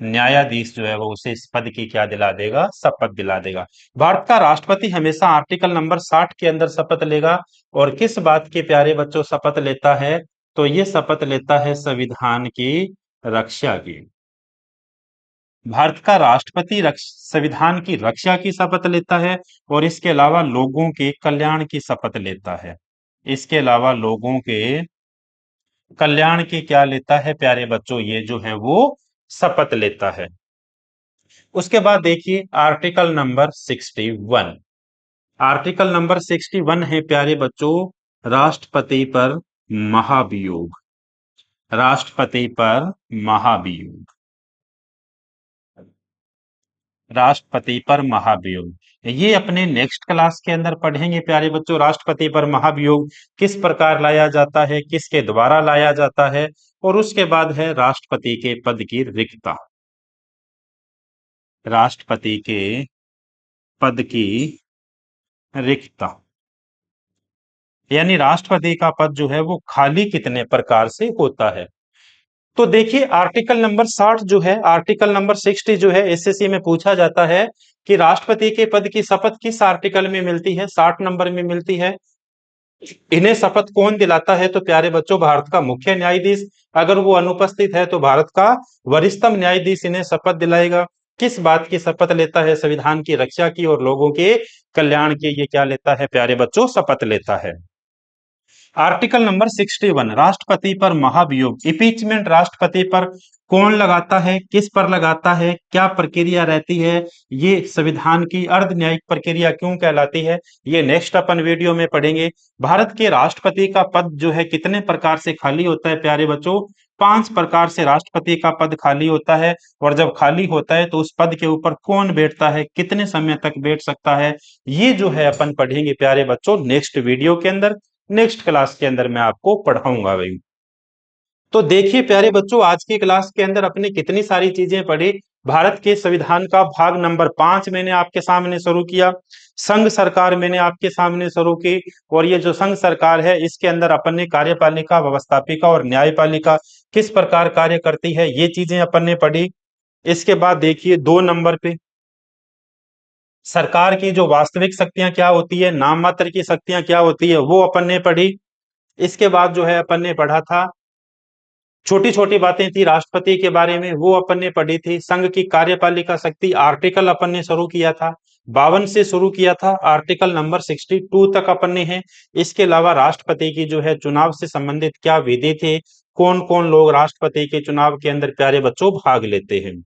न्यायाधीश जो है वो उसे इस पद की क्या दिला देगा, शपथ दिला देगा। भारत का राष्ट्रपति हमेशा आर्टिकल नंबर 60 के अंदर शपथ लेगा। और किस बात की प्यारे बच्चों शपथ लेता है? तो ये शपथ लेता है संविधान की रक्षा की। भारत का राष्ट्रपति संविधान की रक्षा की शपथ लेता है और इसके अलावा लोगों के कल्याण की शपथ लेता है। इसके अलावा लोगों के कल्याण की क्या लेता है प्यारे बच्चों? ये जो है वो शपथ लेता है। उसके बाद देखिए आर्टिकल नंबर 61। आर्टिकल नंबर 61 है प्यारे बच्चों राष्ट्रपति पर महाभियोग। राष्ट्रपति पर महाभियोग। राष्ट्रपति पर महाभियोग ये अपने नेक्स्ट क्लास के अंदर पढ़ेंगे प्यारे बच्चों। राष्ट्रपति पर महाभियोग किस प्रकार लाया जाता है, किसके द्वारा लाया जाता है। और उसके बाद है राष्ट्रपति के पद की रिक्तता। राष्ट्रपति के पद की रिक्तता यानी राष्ट्रपति का पद जो है वो खाली कितने प्रकार से होता है। तो देखिए आर्टिकल नंबर 60 जो है, आर्टिकल नंबर 60 जो है एसएससी में पूछा जाता है कि राष्ट्रपति के पद की शपथ किस आर्टिकल में मिलती है? 60 नंबर में मिलती है। इन्हें शपथ कौन दिलाता है? तो प्यारे बच्चों भारत का मुख्य न्यायाधीश। अगर वो अनुपस्थित है तो भारत का वरिष्ठतम न्यायाधीश इन्हें शपथ दिलाएगा। किस बात की शपथ लेता है? संविधान की रक्षा की और लोगों के कल्याण की ये क्या लेता है प्यारे बच्चों? शपथ लेता है। आर्टिकल नंबर 61 राष्ट्रपति पर महाभियोग। इम्पीचमेंट राष्ट्रपति पर कौन लगाता है, किस पर लगाता है, क्या प्रक्रिया रहती है, ये संविधान की अर्ध न्यायिक प्रक्रिया क्यों कहलाती है, ये नेक्स्ट अपन वीडियो में पढ़ेंगे। भारत के राष्ट्रपति का पद जो है कितने प्रकार से खाली होता है प्यारे बच्चों? 5 प्रकार से राष्ट्रपति का पद खाली होता है। और जब खाली होता है तो उस पद के ऊपर कौन बैठता है, कितने समय तक बैठ सकता है, ये जो है अपन पढ़ेंगे प्यारे बच्चों नेक्स्ट वीडियो के अंदर, नेक्स्ट क्लास के अंदर मैं आपको पढ़ाऊंगा भाई। तो देखिए प्यारे बच्चों आज की क्लास के अंदर अपने कितनी सारी चीजें पढ़ी। भारत के संविधान का भाग नंबर 5 मैंने आपके सामने शुरू किया। संघ सरकार मैंने आपके सामने शुरू की। और ये जो संघ सरकार है इसके अंदर अपन ने कार्यपालिका, व्यवस्थापिका और न्यायपालिका किस प्रकार कार्य करती है ये चीजें अपन ने पढ़ी। इसके बाद देखिए 2 नंबर पे सरकार की जो वास्तविक शक्तियां क्या होती है, नाम मात्र की शक्तियां क्या होती है, वो अपन ने पढ़ी। इसके बाद जो है अपन ने पढ़ा था छोटी छोटी बातें थी राष्ट्रपति के बारे में, वो अपन ने पढ़ी थी। संघ की कार्यपालिका शक्ति आर्टिकल अपन ने शुरू किया था 52 से शुरू किया था, आर्टिकल नंबर 62 तक अपन ने है। इसके अलावा राष्ट्रपति की जो है चुनाव से संबंधित क्या विधि थे, कौन कौन लोग राष्ट्रपति के चुनाव के अंदर प्यारे बच्चों भाग लेते हैं।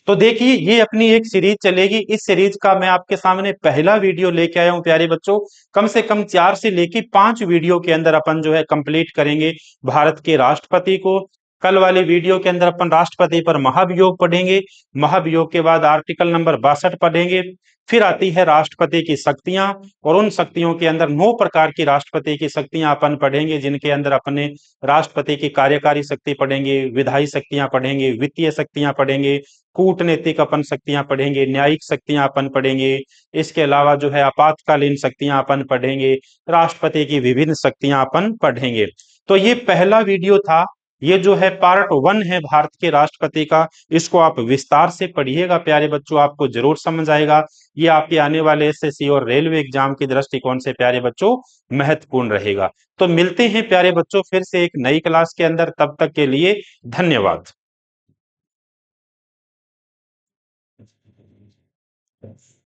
तो देखिए ये अपनी एक सीरीज चलेगी। इस सीरीज का मैं आपके सामने पहला वीडियो लेके आया हूं प्यारे बच्चों। कम से कम 4 से लेके 5 वीडियो के अंदर अपन जो है कंप्लीट करेंगे भारत के राष्ट्रपति को। कल वाले वीडियो के अंदर अपन राष्ट्रपति पर महाभियोग पढ़ेंगे। महाभियोग के बाद आर्टिकल नंबर 62 पढ़ेंगे। फिर आती है राष्ट्रपति की शक्तियां और उन शक्तियों के अंदर 9 प्रकार की राष्ट्रपति की शक्तियां अपन पढ़ेंगे, जिनके अंदर अपने राष्ट्रपति की कार्यकारी शक्ति पढ़ेंगे, विधायी शक्तियां पढ़ेंगे, वित्तीय शक्तियां पढ़ेंगे, कूटनीतिक अपन शक्तियां पढ़ेंगे, न्यायिक शक्तियां अपन पढ़ेंगे। इसके अलावा जो है आपातकालीन शक्तियां अपन पढ़ेंगे, राष्ट्रपति की विभिन्न शक्तियां अपन पढ़ेंगे। तो ये पहला वीडियो था। ये जो है पार्ट 1 है भारत के राष्ट्रपति का। इसको आप विस्तार से पढ़िएगा प्यारे बच्चों, आपको जरूर समझ आएगा। ये आपके आने वाले एसएससी और रेलवे एग्जाम के दृष्टिकोण से प्यारे बच्चों महत्वपूर्ण रहेगा। तो मिलते हैं प्यारे बच्चों फिर से एक नई क्लास के अंदर, तब तक के लिए धन्यवाद।